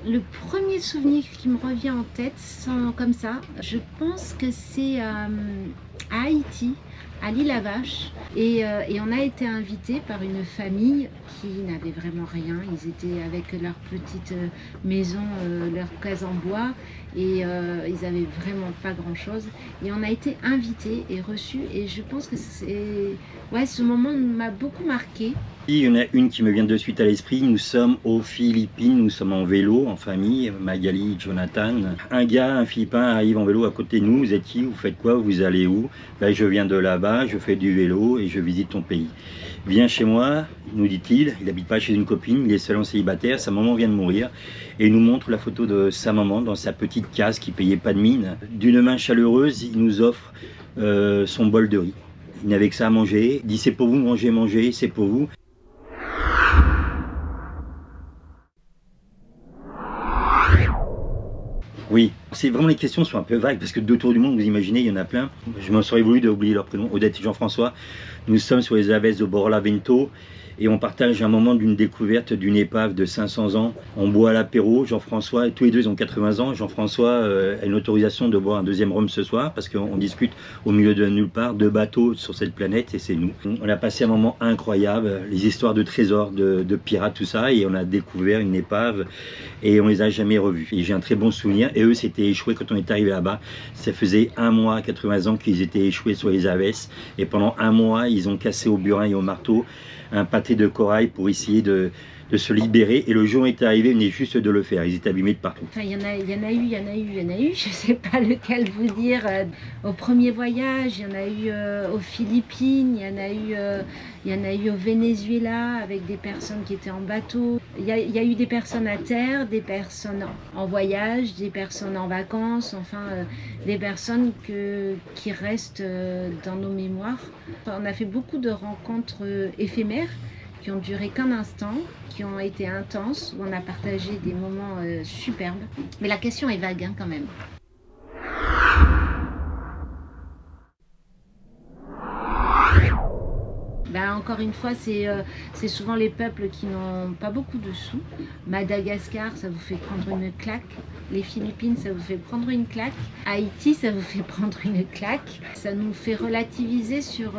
Le premier souvenir qui me revient en tête, comme ça, je pense que c'est à Haïti, à l'île à Vache. Et on a été invités par une famille qui n'avait vraiment rien. Ils étaient avec leur petite maison, leur case en bois. Et ils n'avaient vraiment pas grand-chose. Et on a été invités et reçus. Et je pense que ce moment m'a beaucoup marqué. Il y en a une qui me vient de suite à l'esprit. Nous sommes aux Philippines, nous sommes en vélo, en famille, Magali, Jonathan. Un gars, un Philippin arrive en vélo à côté de nous. Vous êtes qui? Vous faites quoi? Vous allez où? Ben, je viens de là-bas, je fais du vélo et je visite ton pays. Viens chez moi, nous dit-il. Il n'habite pas chez une copine, il est seul en célibataire. Sa maman vient de mourir et il nous montre la photo de sa maman dans sa petite case qui payait pas de mine. D'une main chaleureuse, il nous offre son bol de riz. Il n'avait que ça à manger. Il dit c'est pour vous, mangez, mangez, c'est pour vous. Oui, c'est vraiment les questions sont un peu vagues parce que deux tours du monde, vous imaginez, il y en a plein. Je m'en serais voulu d'oublier leur prénom, Odette et Jean-François. Nous sommes sur les aves de Borlavento et on partage un moment d'une découverte d'une épave de 500 ans. On boit à l'apéro, Jean-François, tous les deux ils ont 80 ans. Jean-François a une autorisation de boire un deuxième rhum ce soir parce qu'on discute au milieu de nulle part, de bateaux sur cette planète et c'est nous. On a passé un moment incroyable, les histoires de trésors, de pirates, tout ça, et on a découvert une épave et on les a jamais revus. Et j'ai un très bon souvenir et eux s'étaient échoués quand on est arrivé là-bas. Ça faisait un mois à 80 ans qu'ils étaient échoués sur les aves et pendant un mois ils ont cassé au burin et au marteau un pâté de corail pour essayer de se libérer et le jour est arrivé, il venait juste de le faire, ils étaient abîmés de partout. Enfin, il y en a eu, je ne sais pas lequel vous dire. Au premier voyage, il y en a eu aux Philippines, il y en a eu au Venezuela avec des personnes qui étaient en bateau. Il y a eu des personnes à terre, des personnes en voyage, des personnes en vacances, enfin des personnes qui restent dans nos mémoires. On a fait beaucoup de rencontres éphémères qui ont duré qu'un instant, qui ont été intenses, où on a partagé des moments superbes. Mais la question est vague hein, quand même. Ben, encore une fois, c'est souvent les peuples qui n'ont pas beaucoup de sous. Madagascar, ça vous fait prendre une claque. Les Philippines, ça vous fait prendre une claque. Haïti, ça vous fait prendre une claque. Ça nous fait relativiser sur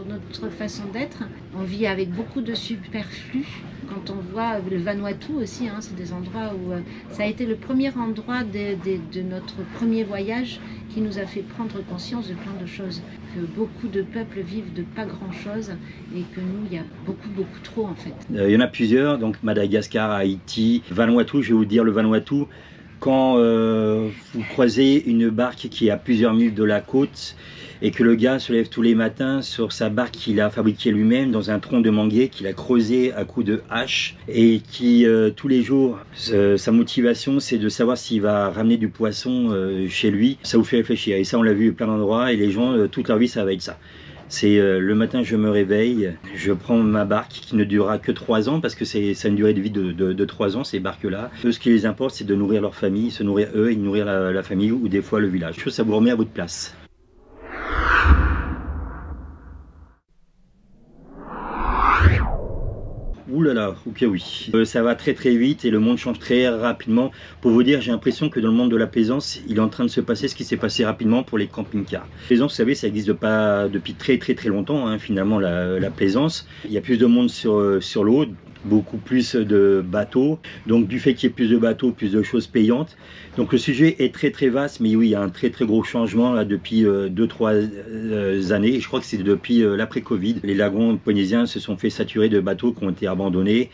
notre façon d'être. On vit avec beaucoup de superflu. Quand on voit le Vanuatu aussi, hein, c'est des endroits où ça a été le premier endroit de notre premier voyage qui nous a fait prendre conscience de plein de choses. Que beaucoup de peuples vivent de pas grand-chose et que nous, il y a beaucoup trop en fait. Il y en a plusieurs, donc Madagascar, Haïti, Vanuatu, je vais vous dire le Vanuatu. Quand vous croisez une barque qui est à plusieurs milles de la côte et que le gars se lève tous les matins sur sa barque qu'il a fabriquée lui-même dans un tronc de manguier qu'il a creusé à coups de hache et qui tous les jours, sa motivation c'est de savoir s'il va ramener du poisson chez lui, ça vous fait réfléchir et ça on l'a vu à plein d'endroits et les gens toute leur vie ça va être ça. C'est le matin, je me réveille, je prends ma barque qui ne durera que 3 ans parce que ça a une durée de vie de 3 ans, ces barques-là. Eux, ce qui les importe, c'est de nourrir leur famille, se nourrir eux et nourrir la famille ou des fois le village. Ça vous remet à votre place. Ouh là là, ok oui. Ça va très très vite et le monde change très rapidement. Pour vous dire, j'ai l'impression que dans le monde de la plaisance, il est en train de se passer ce qui s'est passé rapidement pour les camping-cars. La plaisance, vous savez, ça existe pas depuis très très très longtemps, hein, finalement, la plaisance. Il y a plus de monde sur l'eau, beaucoup plus de bateaux. Donc du fait qu'il y ait plus de bateaux, plus de choses payantes. Donc le sujet est très très vaste, mais oui, il y a un très très gros changement là, depuis 2-3 années. Je crois que c'est depuis l'après-Covid. Les lagons polynésiens se sont fait saturer de bateaux qui ont été abandonnés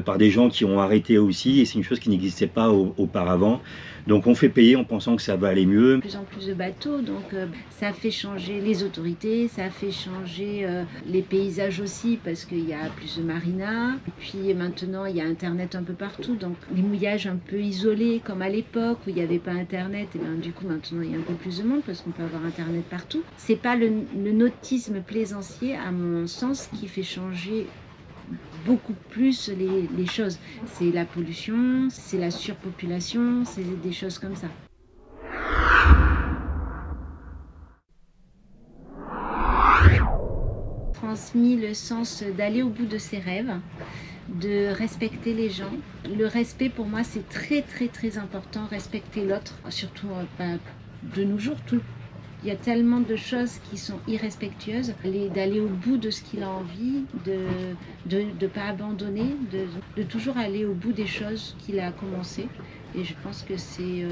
par des gens qui ont arrêté aussi. Et c'est une chose qui n'existait pas auparavant. Donc on fait payer en pensant que ça va aller mieux. De plus en plus de bateaux, donc ça fait changer les autorités, ça fait changer les paysages aussi parce qu'il y a plus de marinas. Et puis maintenant il y a Internet un peu partout, donc les mouillages un peu isolés comme à l'époque où il n'y avait pas Internet, et bien du coup maintenant il y a un peu plus de monde parce qu'on peut avoir Internet partout. C'est pas le nautisme plaisancier à mon sens qui fait changer beaucoup plus les choses. C'est la pollution, c'est la surpopulation, c'est des choses comme ça. Transmis le sens d'aller au bout de ses rêves, de respecter les gens. Le respect pour moi c'est très très très important, respecter l'autre, surtout de nos jours. Il y a tellement de choses qui sont irrespectueuses, d'aller au bout de ce qu'il a envie, de ne pas abandonner, de toujours aller au bout des choses qu'il a commencé. Et je pense que c'est,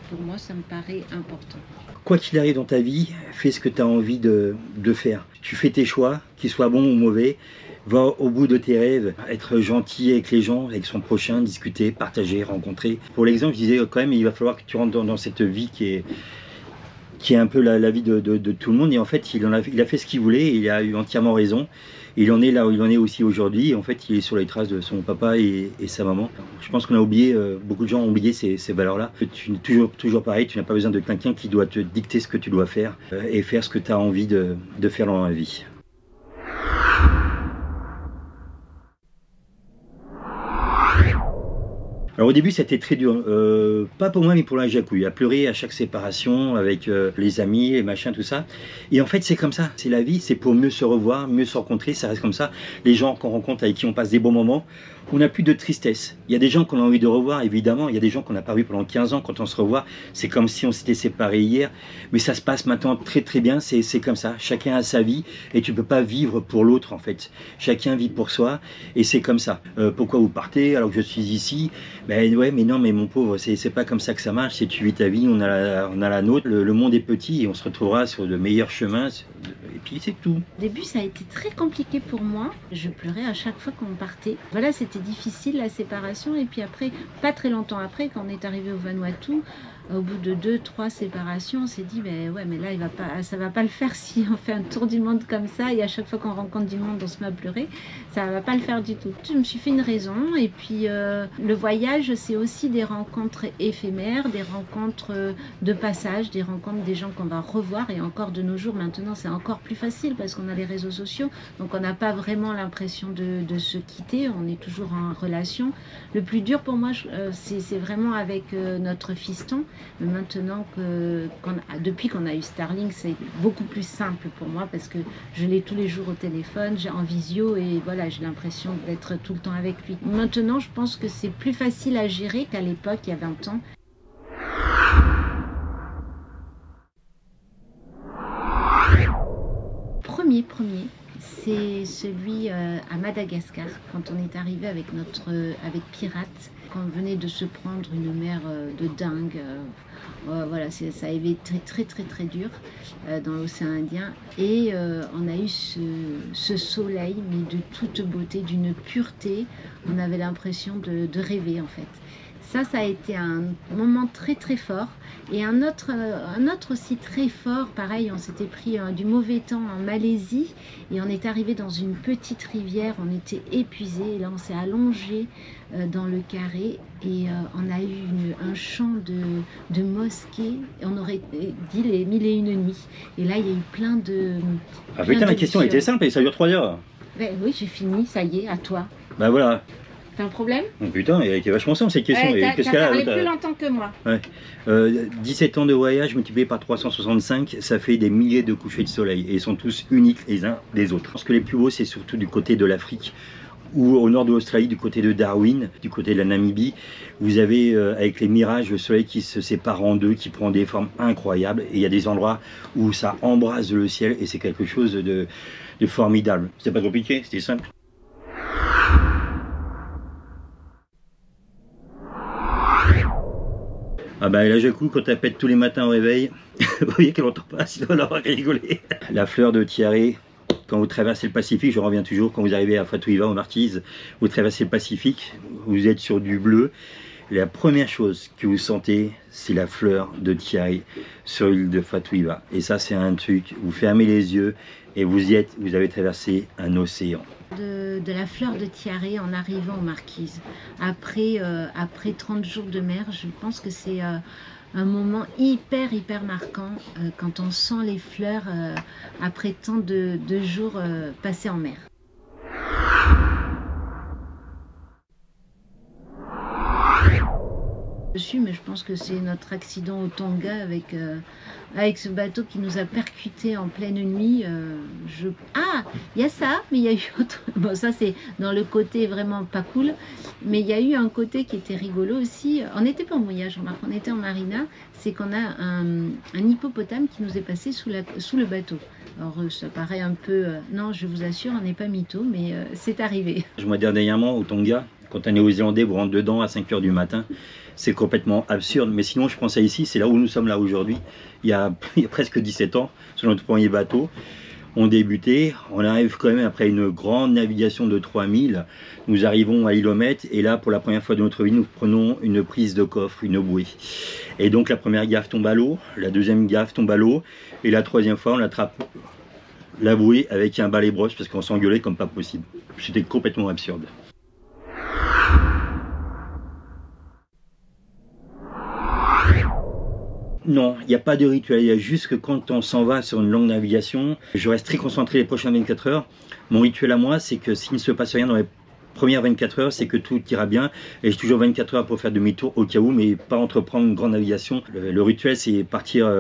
pour moi, ça me paraît important. Quoi qu'il arrive dans ta vie, fais ce que tu as envie de faire. Tu fais tes choix, qu'ils soient bons ou mauvais. Va au bout de tes rêves, être gentil avec les gens, avec son prochain, discuter, partager, rencontrer. Pour l'exemple, je disais quand même, il va falloir que tu rentres dans cette vie qui est un peu la vie de tout le monde. Et en fait, il a fait ce qu'il voulait, et il a eu entièrement raison. Il en est là où il en est aussi aujourd'hui. Et en fait, il est sur les traces de son papa et sa maman. Je pense qu'on a oublié, beaucoup de gens ont oublié ces valeurs-là. Toujours pareil, tu n'as pas besoin de quelqu'un qui doit te dicter ce que tu dois faire et faire ce que tu as envie de faire dans la vie. Alors au début c'était très dur, pas pour moi mais pour la Jacouille, à pleurer à chaque séparation avec les amis, les machins, tout ça. Et en fait c'est comme ça, c'est la vie, c'est pour mieux se revoir, mieux se rencontrer, ça reste comme ça. Les gens qu'on rencontre, avec qui on passe des bons moments, on n'a plus de tristesse. Il y a des gens qu'on a envie de revoir, évidemment, il y a des gens qu'on n'a pas vu pendant 15 ans, quand on se revoit, c'est comme si on s'était séparés hier, mais ça se passe maintenant très très bien, c'est comme ça, chacun a sa vie, et tu peux pas vivre pour l'autre en fait. Chacun vit pour soi, et c'est comme ça. Pourquoi vous partez alors que je suis ici? Ben ouais, mais non, mais mon pauvre, c'est pas comme ça que ça marche. Si tu vis ta vie, on a la nôtre. Le monde est petit et on se retrouvera sur de meilleurs chemins. Et puis c'est tout. Au début, ça a été très compliqué pour moi. Je pleurais à chaque fois qu'on partait. Voilà, c'était difficile la séparation. Et puis après, pas très longtemps après, quand on est arrivé au Vanuatu, au bout de 2-3 séparations, on s'est dit, ben ouais, mais là, ça va pas le faire si on fait un tour du monde comme ça. Et à chaque fois qu'on rencontre du monde, on se met à pleurer. Ça va pas le faire du tout. Je me suis fait une raison. Et puis, le voyage, c'est aussi des rencontres éphémères, des rencontres de passage, des rencontres des gens qu'on va revoir. Et encore de nos jours, maintenant, c'est encore plus facile parce qu'on a les réseaux sociaux. Donc, on n'a pas vraiment l'impression de se quitter. On est toujours en relation. Le plus dur pour moi, c'est vraiment avec notre fiston. Mais maintenant, depuis qu'on a eu Starlink, c'est beaucoup plus simple pour moi parce que je l'ai tous les jours au téléphone, j'ai en visio et voilà, j'ai l'impression d'être tout le temps avec lui. Maintenant, je pense que c'est plus facile à gérer qu'à l'époque, il y a 20 ans. Premier, c'est celui à Madagascar, quand on est arrivé avec Pirate, quand on venait de se prendre une mer de dingue. Voilà, ça avait été très très très dur dans l'océan Indien. Et on a eu ce soleil, mais de toute beauté, d'une pureté. On avait l'impression de rêver en fait. Ça a été un moment très très fort. Et un autre aussi très fort, pareil, on s'était pris du mauvais temps en Malaisie et on est arrivé dans une petite rivière, on était épuisés et là on s'est allongé dans le carré et on a eu un chant de mosquée, et on aurait dit les 1001 nuits. Et là il y a eu plein de... Ah putain, la question était simple et ça dure 3 heures. Ben, oui, j'ai fini, ça y est, à toi. Bah voilà. T'as un problème? Oh, putain, elle était vachement simple cette question. Ouais, t'as parlé plus longtemps que moi. Ouais. 17 ans de voyage multiplié par 365, ça fait des milliers de couchers de soleil. Et ils sont tous uniques les uns des autres. Ce que les plus beaux, c'est surtout du côté de l'Afrique, ou au nord de l'Australie, du côté de Darwin, du côté de la Namibie. Vous avez, avec les mirages, le soleil qui se sépare en deux, qui prend des formes incroyables. Et il y a des endroits où ça embrase le ciel et c'est quelque chose de formidable. C'était pas compliqué, c'était simple. Ah bah la Jacou, quand elle pète tous les matins au réveil, vous voyez qu'elle n'entend pas, sinon elle aura rigolé. La fleur de tiare, quand vous traversez le Pacifique, je reviens toujours, quand vous arrivez à Fatuiva, aux Marquises, vous traversez le Pacifique, vous êtes sur du bleu. La première chose que vous sentez, c'est la fleur de tiare sur l'île de Fatuiva. Et ça, c'est un truc, vous fermez les yeux et vous avez traversé un océan. De la fleur de tiare en arrivant aux Marquises. Après 30 jours de mer, je pense que c'est un moment hyper marquant quand on sent les fleurs après tant de jours passés en mer. Dessus, mais je pense que c'est notre accident au Tonga avec ce bateau qui nous a percuté en pleine nuit. Ah, il y a ça, mais il y a eu autre... Bon, ça c'est dans le côté vraiment pas cool, mais il y a eu un côté qui était rigolo aussi. On n'était pas en voyage, remarque, on était en marina, c'est qu'on a un hippopotame qui nous est passé sous le bateau. Alors ça paraît un peu... non, je vous assure, on n'est pas mytho, mais c'est arrivé. Je me dis dernièrement au Tonga, quand un Néo-Zélandais vous rentre dedans à 5 h du matin, c'est complètement absurde. Mais sinon, je pense à ici, c'est là où nous sommes là aujourd'hui. Il y a presque 17 ans, sur notre premier bateau, on débutait. On arrive quand même après une grande navigation de 3000. Nous arrivons à Ilomètre et là, pour la première fois de notre vie, nous prenons une prise de coffre, une bouée. Et donc la première gaffe tombe à l'eau, la deuxième gaffe tombe à l'eau et la troisième fois, on attrape la bouée avec un balai brosse parce qu'on s'engueulait comme pas possible. C'était complètement absurde. Non, il n'y a pas de rituel, il y a juste que quand on s'en va sur une longue navigation, je reste très concentré les prochaines 24 heures. Mon rituel à moi, c'est que s'il ne se passe rien dans les premières 24 heures, c'est que tout ira bien. Et j'ai toujours 24 heures pour faire demi-tour au cas où, mais pas entreprendre une grande navigation. Le rituel, c'est partir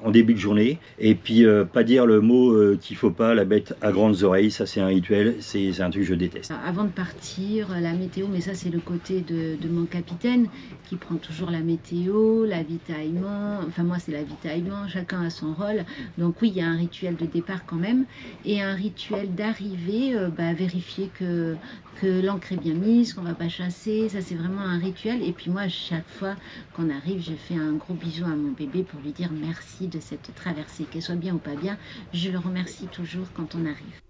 en début de journée et puis pas dire le mot qu'il faut pas, la bête à grandes oreilles. Ça, c'est un rituel, c'est un truc que je déteste. Avant de partir, la météo, mais ça, c'est le côté de mon capitaine qui prend toujours la météo, l'avitaillement. Enfin, moi, c'est l'avitaillement, chacun a son rôle. Donc oui, il y a un rituel de départ quand même et un rituel d'arrivée, vérifier que l'ancre est bien mise, qu'on ne va pas chasser, ça c'est vraiment un rituel. Et puis moi, chaque fois qu'on arrive, je fais un gros bisou à mon bébé pour lui dire merci de cette traversée, qu'elle soit bien ou pas bien, je le remercie toujours quand on arrive.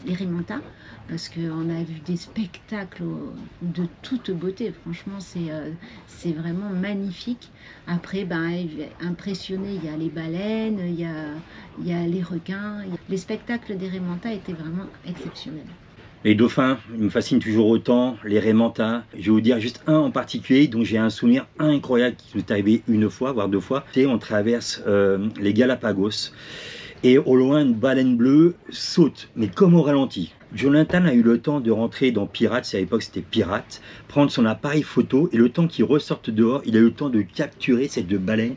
Les remontas, parce qu'on a vu des spectacles de toute beauté, franchement c'est vraiment magnifique. Après, impressionné, il y a les baleines, il y a les requins, les spectacles des remontas étaient vraiment exceptionnels. Les dauphins me fascinent toujours autant, les remontas. Je vais vous dire juste un en particulier dont j'ai un souvenir incroyable qui m'est arrivé une fois, voire deux fois. On traverse les Galapagos. Et au loin, une baleine bleue saute, mais comme au ralenti. Jonathan a eu le temps de rentrer dans Pirates, à l'époque c'était Pirates, prendre son appareil photo, et le temps qu'il ressorte dehors, il a eu le temps de capturer cette baleine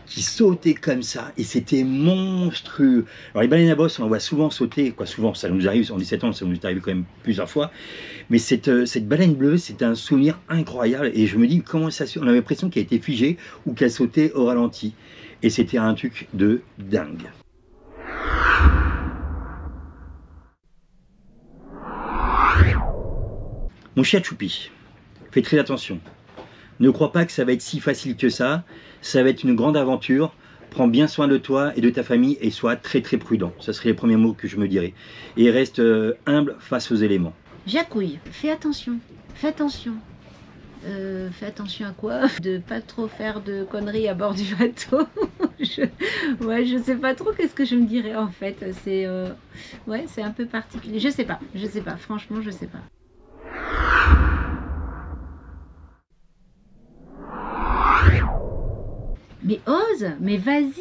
qui sautait comme ça, et c'était monstrueux. Alors les baleines à bosse, on en voit souvent sauter, souvent, ça nous arrive, en 17 ans, ça nous est arrivé quand même plusieurs fois, mais cette baleine bleue, c'était un souvenir incroyable, et je me dis, comment ça se fait ? On avait l'impression qu'elle était figée, ou qu'elle sautait au ralenti, et c'était un truc de dingue. Mon cher Choupi, fais très attention. Ne crois pas que ça va être si facile que ça. Ça va être une grande aventure. Prends bien soin de toi et de ta famille et sois très très prudent. Ce seraient les premiers mots que je me dirais. Et reste humble face aux éléments. Jacouille, fais attention, fais attention. Fais attention à quoi? De pas trop faire de conneries à bord du bateau. je sais pas trop qu'est-ce que je me dirais en fait. Ouais, c'est un peu particulier. Je sais pas, franchement, je sais pas. Mais ose, mais vas-y,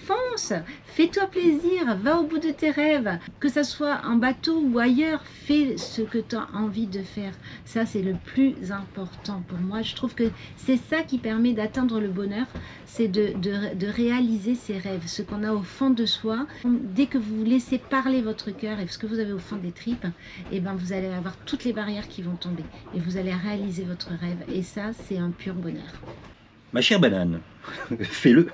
fonce, fais-toi plaisir, va au bout de tes rêves, que ça soit en bateau ou ailleurs, fais ce que tu as envie de faire. Ça, c'est le plus important pour moi. Je trouve que c'est ça qui permet d'atteindre le bonheur, c'est de réaliser ses rêves, ce qu'on a au fond de soi. Dès que vous laissez parler votre cœur et ce que vous avez au fond des tripes, et ben vous allez avoir toutes les barrières qui vont tomber et vous allez réaliser votre rêve. Et ça, c'est un pur bonheur. Ma chère banane, fais-le,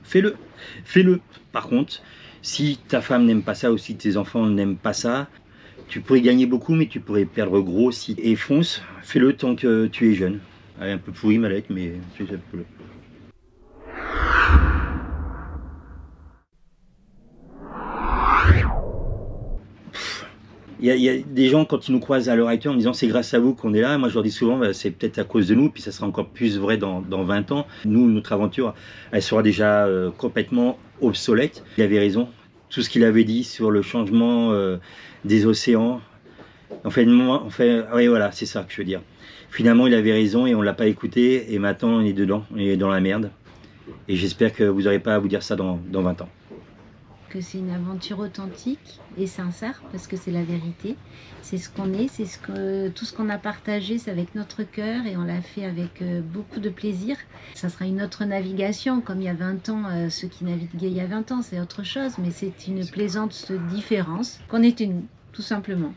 fais-le, fais-le. Par contre, si ta femme n'aime pas ça ou si tes enfants n'aiment pas ça, tu pourrais gagner beaucoup, mais tu pourrais perdre gros aussi. Et fonce, fais-le tant que tu es jeune. Elle est un peu pourrie ma lettre, mais c'est ça. Il y a des gens, quand ils nous croisent à l'heure actuelle, en disant c'est grâce à vous qu'on est là. Moi, je leur dis souvent, bah, c'est peut-être à cause de nous, puis ça sera encore plus vrai dans 20 ans. Nous, notre aventure, elle sera déjà complètement obsolète. Il avait raison. Tout ce qu'il avait dit sur le changement des océans, oui, voilà, c'est ça que je veux dire. Finalement, il avait raison et on ne l'a pas écouté. Et maintenant, on est dedans, on est dans la merde. Et j'espère que vous n'aurez pas à vous dire ça dans 20 ans. Que c'est une aventure authentique et sincère parce que c'est la vérité, c'est ce qu'on est, tout ce qu'on a partagé, c'est avec notre cœur et on l'a fait avec beaucoup de plaisir. Ça sera une autre navigation comme il y a 20 ans, ceux qui naviguaient il y a 20 ans c'est autre chose, mais c'est une plaisante différence qu'on était nous, tout simplement.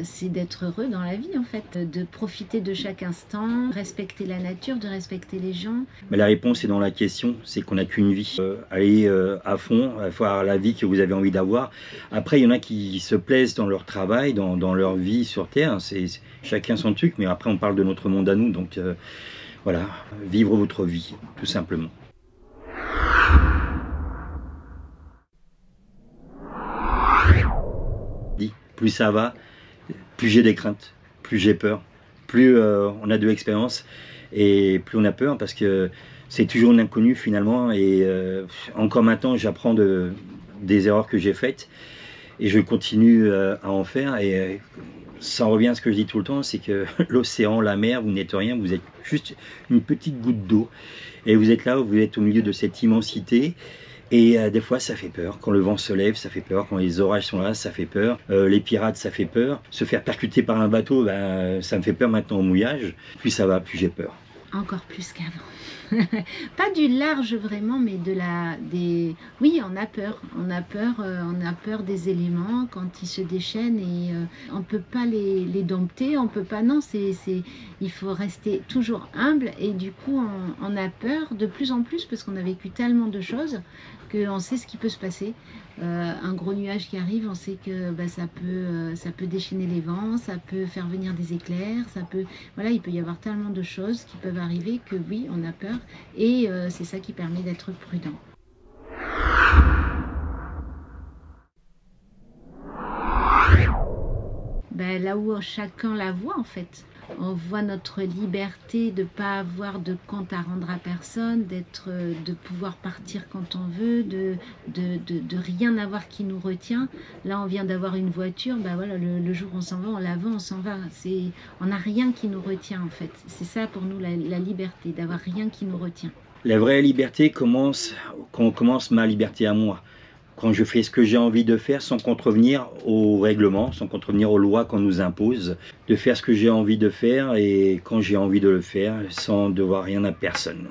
C'est d'être heureux dans la vie en fait, de profiter de chaque instant, respecter la nature, de respecter les gens. Mais la réponse est dans la question, c'est qu'on n'a qu'une vie. Allez à fond, avoir la vie que vous avez envie d'avoir. Après, il y en a qui se plaisent dans leur travail, dans leur vie sur Terre. C'est chacun son truc, mais après on parle de notre monde à nous. Donc voilà, vivre votre vie, tout simplement. Plus ça va, plus j'ai des craintes, plus j'ai peur, plus on a de l'expérience et plus on a peur parce que c'est toujours l'inconnu finalement et encore maintenant j'apprends des erreurs que j'ai faites et je continue à en faire et ça revient à ce que je dis tout le temps, c'est que l'océan, la mer, vous n'êtes rien, vous êtes juste une petite goutte d'eau et vous êtes là, vous êtes au milieu de cette immensité. Et des fois, ça fait peur. Quand le vent se lève, ça fait peur. Quand les orages sont là, ça fait peur. Les pirates, ça fait peur. Se faire percuter par un bateau, ben, ça me fait peur maintenant au mouillage. Plus ça va, plus j'ai peur. Encore plus qu'avant. Pas du large vraiment, mais oui, on a peur. On a peur des éléments quand ils se déchaînent et on ne peut pas les dompter. On peut pas. Non, il faut rester toujours humble et du coup, on a peur de plus en plus parce qu'on a vécu tellement de choses qu'on sait ce qui peut se passer. Un gros nuage qui arrive, on sait que ça peut déchaîner les vents, ça peut faire venir des éclairs, voilà, il peut y avoir tellement de choses qui peuvent arriver que oui, on a peur et c'est ça qui permet d'être prudent. Là où chacun la voit en fait. On voit notre liberté de ne pas avoir de compte à rendre à personne, de pouvoir partir quand on veut, de rien avoir qui nous retient. Là, on vient d'avoir une voiture, voilà, le jour où on s'en va, on la vend, on s'en va. On n'a rien qui nous retient en fait. C'est ça pour nous la liberté, d'avoir rien qui nous retient. La vraie liberté commence quand on commence ma liberté à moi. Quand je fais ce que j'ai envie de faire sans contrevenir aux règlements, sans contrevenir aux lois qu'on nous impose, de faire ce que j'ai envie de faire et quand j'ai envie de le faire sans devoir rien à personne.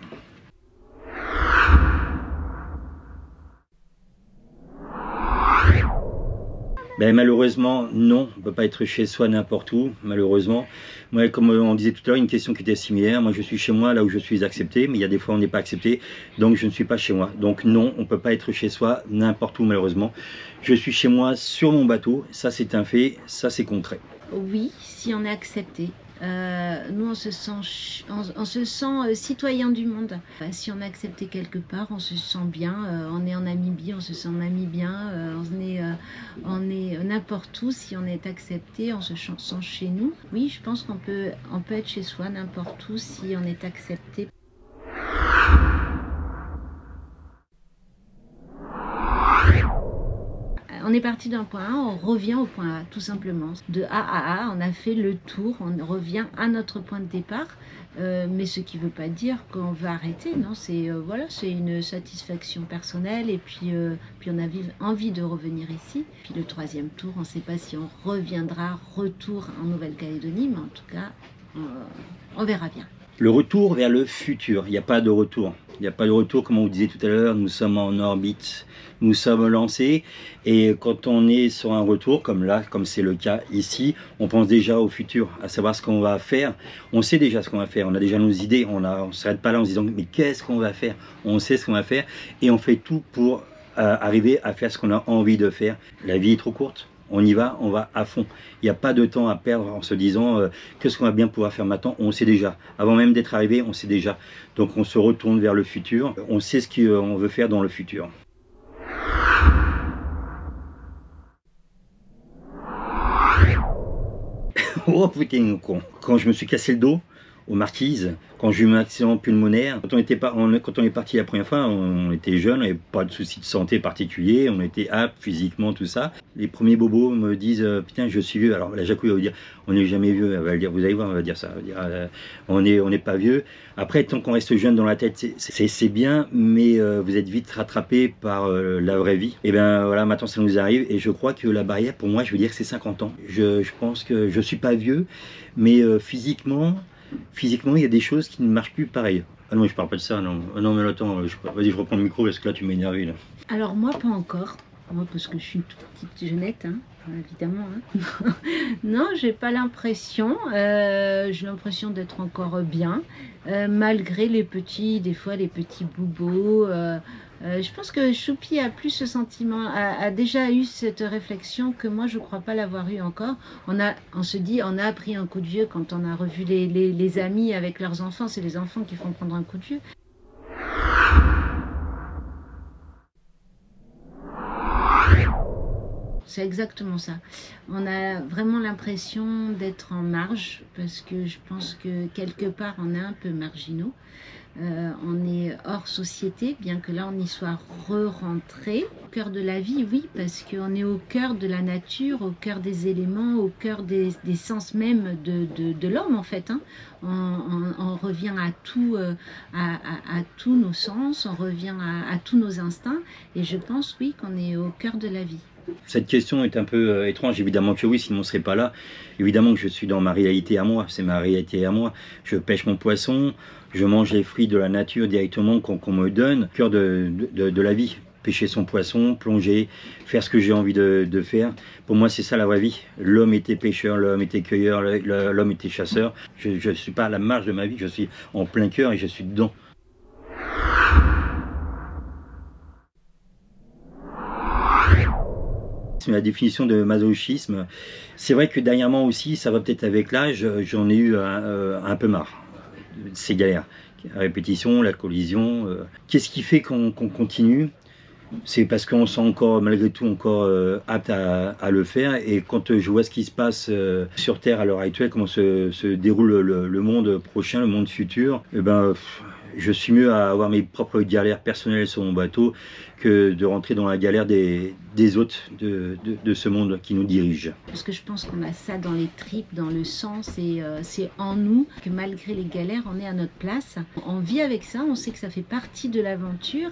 Malheureusement, non, on ne peut pas être chez soi n'importe où, malheureusement. Moi, comme on disait tout à l'heure, une question qui était similaire, moi je suis chez moi là où je suis accepté, mais il y a des fois on n'est pas accepté, donc je ne suis pas chez moi. Donc non, on ne peut pas être chez soi n'importe où malheureusement. Je suis chez moi sur mon bateau, ça c'est un fait, ça c'est concret. Oui, si on est accepté. Nous, on se sent citoyen du monde. Si on est accepté quelque part, on se sent bien. On est en Namibie, on se sent en Namibien. On est n'importe où. Si on est accepté, on se sent chez nous. Oui, je pense qu'on peut être chez soi n'importe où si on est accepté. On est parti d'un point A, on revient au point A, tout simplement. De A à A, on a fait le tour, on revient à notre point de départ. Mais ce qui ne veut pas dire qu'on veut arrêter, non, c'est voilà, c'est une satisfaction personnelle et puis on a envie de revenir ici. Puis le troisième tour, on ne sait pas si on reviendra, retour en Nouvelle-Calédonie, mais en tout cas, on verra bien. Le retour vers le futur, il n'y a pas de retour. Il n'y a pas de retour, comme on vous disait tout à l'heure, nous sommes en orbite, nous sommes lancés. Et quand on est sur un retour, comme là, comme c'est le cas ici, on pense déjà au futur, à savoir ce qu'on va faire. On sait déjà ce qu'on va faire, on a déjà nos idées, on ne s'arrête pas là en se disant « mais qu'est-ce qu'on va faire ?» On sait ce qu'on va faire et on fait tout pour arriver à faire ce qu'on a envie de faire. La vie est trop courte. On y va, on va à fond. Il n'y a pas de temps à perdre en se disant qu'est-ce qu'on va bien pouvoir faire maintenant. On sait déjà. Avant même d'être arrivé, on sait déjà. Donc on se retourne vers le futur. On sait ce qu'on veut faire dans le futur. Oh putain, con. Quand je me suis cassé le dos aux Marquises, quand j'ai eu mon accident pulmonaire, quand on est parti la première fois, on était jeunes, on n'avait pas de soucis de santé particuliers, on était aptes physiquement, tout ça. Les premiers bobos me disent putain, je suis vieux. Alors la Jacou va vous dire on n'est jamais vieux, elle va le dire, vous allez voir, elle va dire ça, elle va dire, on n'est pas vieux. Après, tant qu'on reste jeune dans la tête, c'est bien, mais vous êtes vite rattrapé par la vraie vie. Et bien voilà, maintenant ça nous arrive, et je crois que la barrière, pour moi, je veux dire que c'est 50 ans. Je pense que je suis pas vieux, mais physiquement, il y a des choses qui ne marchent plus pareil. Ah non, je parle pas de ça, non. Ah non, mais attends, vas-y, je reprends le micro parce que là, tu m'as énervé, là. Alors moi, pas encore. Moi, parce que je suis une toute petite jeunette, hein, évidemment. Hein. Non, j'ai pas l'impression. J'ai l'impression d'être encore bien, malgré des fois les petits bobos. Je pense que Choupi a plus ce sentiment, a déjà eu cette réflexion que moi je ne crois pas l'avoir eu encore. On se dit, on a pris un coup de vieux quand on a revu les amis avec leurs enfants, c'est les enfants qui font prendre un coup de vieux. C'est exactement ça. On a vraiment l'impression d'être en marge parce que je pense que quelque part on est un peu marginaux. On est hors société, bien que là on y soit re-rentré. Au cœur de la vie, oui, parce qu'on est au cœur de la nature, au cœur des éléments, au cœur des sens même de l'homme en fait. Hein. On revient à tous nos sens, on revient à tous nos instincts, et je pense oui qu'on est au cœur de la vie. Cette question est un peu étrange, évidemment que oui, sinon on ne serait pas là. Évidemment que je suis dans ma réalité à moi, c'est ma réalité à moi. Je pêche mon poisson, je mange les fruits de la nature directement qu'on me donne, au cœur de la vie. Pêcher son poisson, plonger, faire ce que j'ai envie de faire. Pour moi, c'est ça la vraie vie. L'homme était pêcheur, l'homme était cueilleur, l'homme était chasseur. Je ne suis pas à la marge de ma vie, je suis en plein cœur et je suis dedans. La définition de masochisme, c'est vrai que dernièrement aussi, ça va peut-être avec l'âge, j'en ai eu un peu marre. Ces galères, la répétition, la collision. Qu'est-ce qui fait qu'on continue? C'est parce qu'on se sent encore, malgré tout, encore apte à le faire. Et quand je vois ce qui se passe sur Terre à l'heure actuelle, comment se déroule le monde prochain, le monde futur, eh ben, je suis mieux à avoir mes propres galères personnelles sur mon bateau que de rentrer dans la galère des autres de ce monde qui nous dirige. Parce que je pense qu'on a ça dans les tripes, dans le sang, c'est en nous, que malgré les galères, on est à notre place. On vit avec ça, on sait que ça fait partie de l'aventure,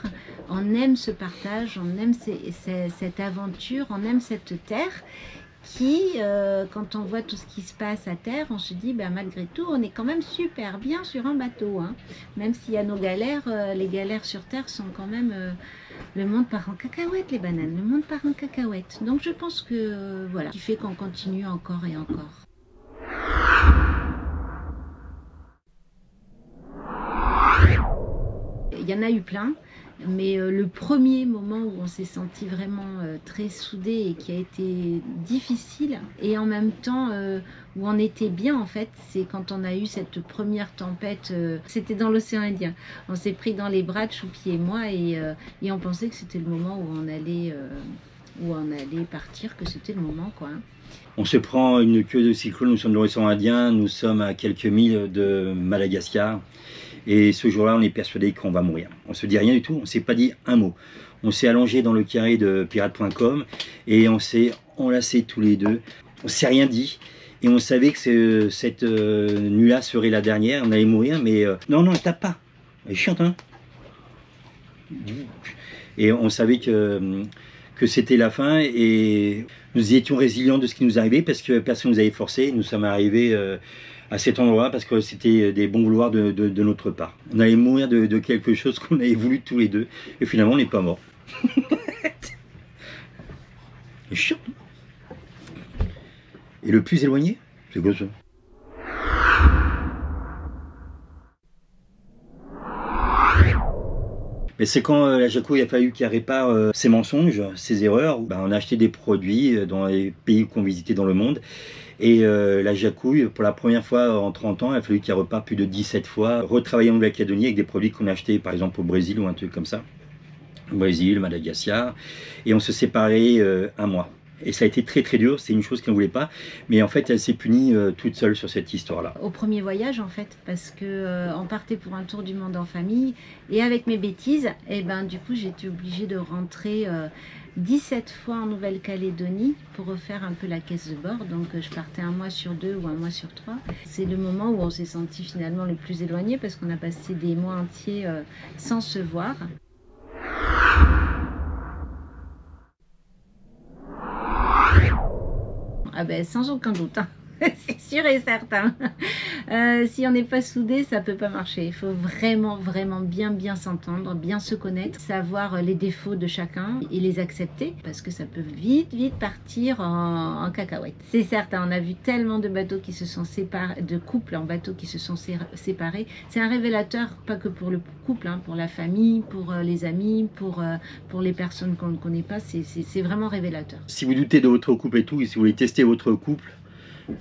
on aime ce partage, on aime cette aventure, on aime cette terre. Qui, quand on voit tout ce qui se passe à terre, on se dit, ben, malgré tout, on est quand même super bien sur un bateau. Hein. Même s'il y a nos galères, les galères sur terre sont quand même... le monde part en cacahuète, les bananes, le monde part en cacahuète. Donc je pense que, voilà, qui fait qu'on continue encore et encore. Il y en a eu plein. Mais le premier moment où on s'est senti vraiment très soudés et qui a été difficile, et en même temps où on était bien en fait, c'est quand on a eu cette première tempête, c'était dans l'océan Indien. On s'est pris dans les bras, Choupi et moi, et on pensait que c'était le moment où on allait partir, que c'était le moment quoi. On se prend une queue de cyclone, nous sommes dans l'océan Indien, nous sommes à quelques milles de Madagascar. Et ce jour-là, on est persuadé qu'on va mourir. On ne se dit rien du tout, on ne s'est pas dit un mot. On s'est allongé dans le carré de pirate.com et on s'est enlacés tous les deux. On ne s'est rien dit et on savait que cette nuit-là serait la dernière. On allait mourir, mais non, ne tape pas. Elle est chiante, hein. Et on savait que c'était la fin et nous étions résilients de ce qui nous arrivait parce que personne ne nous avait forcé. Nous sommes arrivés à cet endroit parce que c'était des bons vouloirs de notre part. On allait mourir de quelque chose qu'on avait voulu tous les deux et finalement on n'est pas mort. C'est chiant. Et le plus éloigné, c'est quoi ça? Mais c'est quand la Jacouille il a fallu qu'elle répare ses mensonges, ses erreurs. Ben, on a acheté des produits dans les pays qu'on visitait dans le monde. Et la Jacouille, pour la première fois en 30 ans, il a fallu qu'elle reparte plus de 17 fois, retravailler en Nouvelle-Calédonie avec des produits qu'on a achetés par exemple au Brésil ou un truc comme ça. Au Brésil, Madagascar. Et on se séparait un mois. Et ça a été très très dur, c'est une chose qu'elle ne voulait pas, mais en fait elle s'est punie toute seule sur cette histoire-là. Au premier voyage en fait, parce que on partait pour un tour du monde en famille, et avec mes bêtises, et ben du coup j'étais obligée de rentrer 17 fois en Nouvelle-Calédonie pour refaire un peu la caisse de bord, donc je partais un mois sur 2 ou un mois sur 3. C'est le moment où on s'est senti finalement le plus éloigné, parce qu'on a passé des mois entiers sans se voir. Ah ben, sans aucun doute, hein. C'est sûr et certain. Si on n'est pas soudé, ça peut pas marcher. Il faut vraiment, vraiment bien s'entendre, bien se connaître, savoir les défauts de chacun et les accepter, parce que ça peut vite partir en cacahuète. C'est certain, on a vu tellement de bateaux qui se sont séparés, de couples en bateau qui se sont séparés. C'est un révélateur, pas que pour le couple, hein, pour la famille, pour les amis, pour les personnes qu'on ne connaît pas. C'est vraiment révélateur. Si vous doutez de votre couple et tout, et si vous voulez tester votre couple,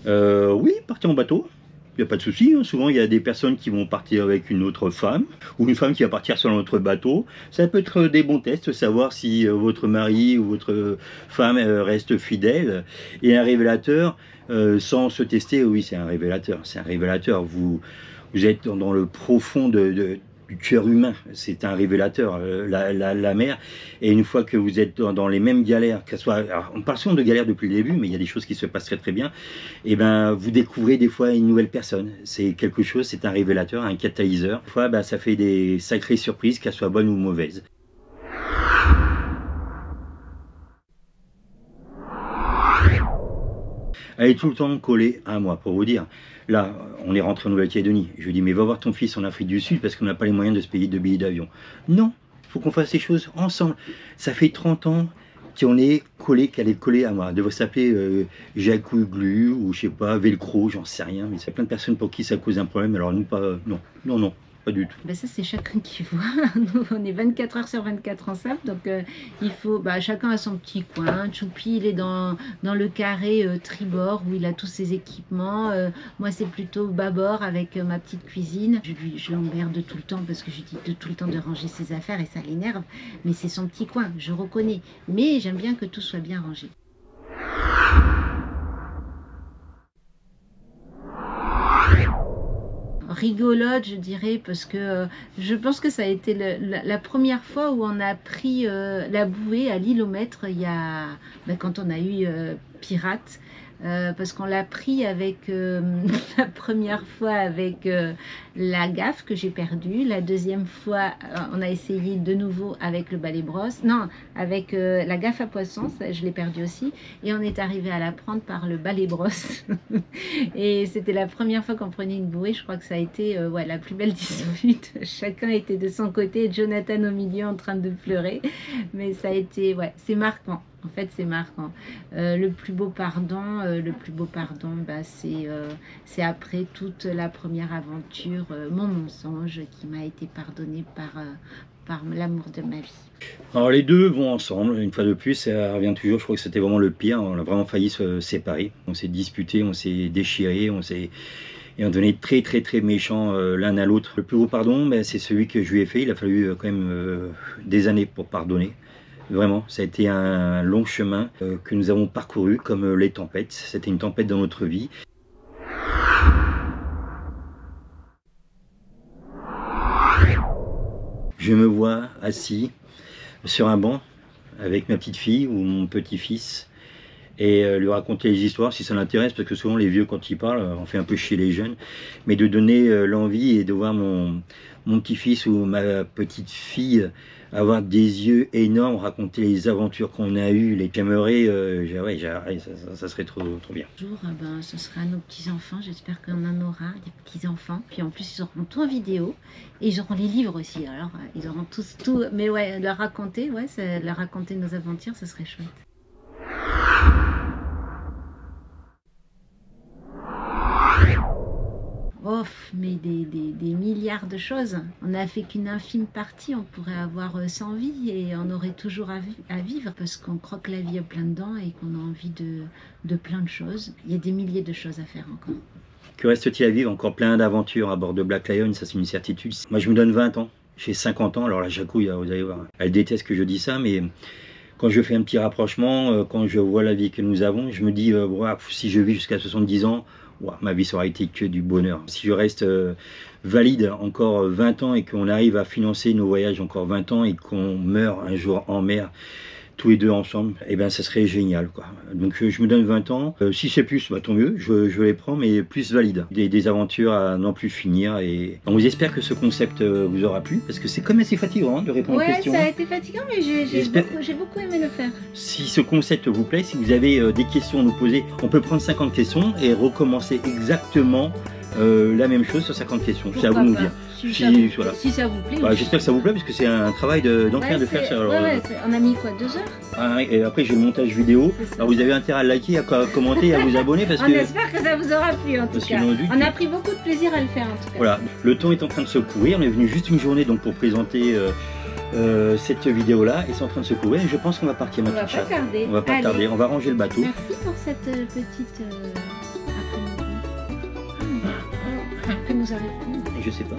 oui, partez en bateau, il n'y a pas de souci. Hein. Souvent, il y a des personnes qui vont partir avec une autre femme, ou une femme qui va partir sur notre bateau. Ça peut être des bons tests, savoir si votre mari ou votre femme reste fidèle. Et un révélateur, sans se tester, oui, c'est un révélateur. C'est un révélateur. Vous êtes dans le profond du cœur humain, c'est un révélateur, la mer. Et une fois que vous êtes dans les mêmes galères, qu'elles soient, alors on parle souvent de galères depuis le début, mais il y a des choses qui se passent très bien, et ben vous découvrez des fois une nouvelle personne. C'est quelque chose, c'est un révélateur, un catalyseur. Des fois, ben, ça fait des sacrées surprises, qu'elles soient bonnes ou mauvaises. Elle est tout le temps collée à moi, pour vous dire. Là, on est rentré en Nouvelle-Calédonie. Je lui dis, mais va voir ton fils en Afrique du Sud parce qu'on n'a pas les moyens de se payer 2 billets d'avion. Non, il faut qu'on fasse ces choses ensemble. Ça fait 30 ans qu'on est collé, qu'elle est collée à moi. Elle devrait s'appeler Jacouille Glu ou je sais pas, Velcro, j'en sais rien. Mais il y a plein de personnes pour qui ça cause un problème. Alors nous, pas, non. Pas du tout. Ben ça c'est chacun qui voit. Nous on est 24 heures sur 24 ensemble, donc il faut, chacun a son petit coin. Choupi il est dans le carré tribord où il a tous ses équipements. Moi c'est plutôt bâbord avec ma petite cuisine. Je l'emmerde tout le temps parce que je lui dis tout le temps de ranger ses affaires et ça l'énerve. Mais c'est son petit coin, je reconnais. Mais j'aime bien que tout soit bien rangé. Rigolote, je dirais, parce que je pense que ça a été la première fois où on a pris la bouée à l'île au maître il y a, quand on a eu Pirate, parce qu'on l'a pris avec la première fois avec la gaffe que j'ai perdue, la deuxième fois on a essayé de nouveau avec le balai brosse, non, avec la gaffe à poisson, ça, je l'ai perdue aussi, et on est arrivé à la prendre par le balai brosse. Et c'était la première fois qu'on prenait une bouée. Je crois que ça a été ouais, la plus belle dispute. Chacun était de son côté, Jonathan au milieu en train de pleurer, mais ça a été, ouais, c'est marquant. En fait, c'est marquant. Le plus beau pardon, c'est après toute la première aventure, mon mensonge qui m'a été pardonné par l'amour de ma vie. Alors les deux vont ensemble, une fois de plus, ça revient toujours, je crois que c'était vraiment le pire, on a vraiment failli se séparer. On s'est disputé, on s'est déchiré, et on devenait très très très méchants l'un à l'autre. Le plus gros pardon, c'est celui que je lui ai fait, il a fallu quand même des années pour pardonner. Vraiment, ça a été un long chemin que nous avons parcouru comme les tempêtes. C'était une tempête dans notre vie. Je me vois assis sur un banc avec ma petite fille ou mon petit-fils et lui raconter les histoires si ça l'intéresse, parce que souvent les vieux quand ils parlent, on fait un peu chier les jeunes, mais de donner l'envie et de voir mon petit-fils ou ma petite fille avoir des yeux énormes, raconter les aventures qu'on a eues, les j'aimerais, ça serait trop bien. Un jour, ce sera nos petits-enfants, j'espère qu'on en aura, des petits-enfants, puis en plus ils auront tout en vidéo, et ils auront les livres aussi, alors ils auront tous tout, mais ouais, leur raconter nos aventures, ça serait chouette. Oh, mais des milliards de choses. On n'a fait qu'une infime partie, on pourrait avoir 100 vies et on aurait toujours à vivre parce qu'on croque la vie à plein dedans et qu'on a envie de plein de choses. Il y a des milliers de choses à faire encore. Que reste-t-il à vivre? Encore plein d'aventures à bord de Black Lion, ça c'est une certitude. Moi je me donne 20 ans, j'ai 50 ans, alors la Jacouille, vous allez voir, elle déteste que je dis ça, mais quand je fais un petit rapprochement, quand je vois la vie que nous avons, je me dis, si je vis jusqu'à 70 ans, ma vie ça aura été que du bonheur. Si je reste valide encore 20 ans et qu'on arrive à financer nos voyages encore 20 ans et qu'on meurt un jour en mer, tous les deux ensemble, eh ben ça serait génial, quoi. Donc je me donne 20 ans, si c'est plus, tant mieux, je les prends, mais plus valide. Des aventures à n'en plus finir, et on vous espère que ce concept vous aura plu, parce que c'est comme assez fatigant de répondre aux questions. Ouais, ça a été fatigant, mais j'ai beaucoup aimé le faire. Si ce concept vous plaît, si vous avez des questions à nous poser, on peut prendre 50 questions et recommencer exactement la même chose sur 50 questions. C'est à vous de nous dire. Si ça vous plaît. J'espère que ça vous plaît, parce que c'est un travail d'enfer de faire ça. Alors, on a mis quoi, 2 heures? Et après j'ai le montage vidéo. Alors vous avez intérêt à liker, à commenter, à vous abonner, parce que... On espère que ça vous aura plu en tout cas. On a pris beaucoup de plaisir à le faire en tout cas. Voilà, le temps est en train de se courir. On est venu juste une journée donc pour présenter cette vidéo là, et c'est en train de se courir. Et je pense qu'on va partir, ma petite chatte. On va pas tarder. On va ranger le bateau. Merci pour cette petite après-midi. Que nous avons. Je sais pas.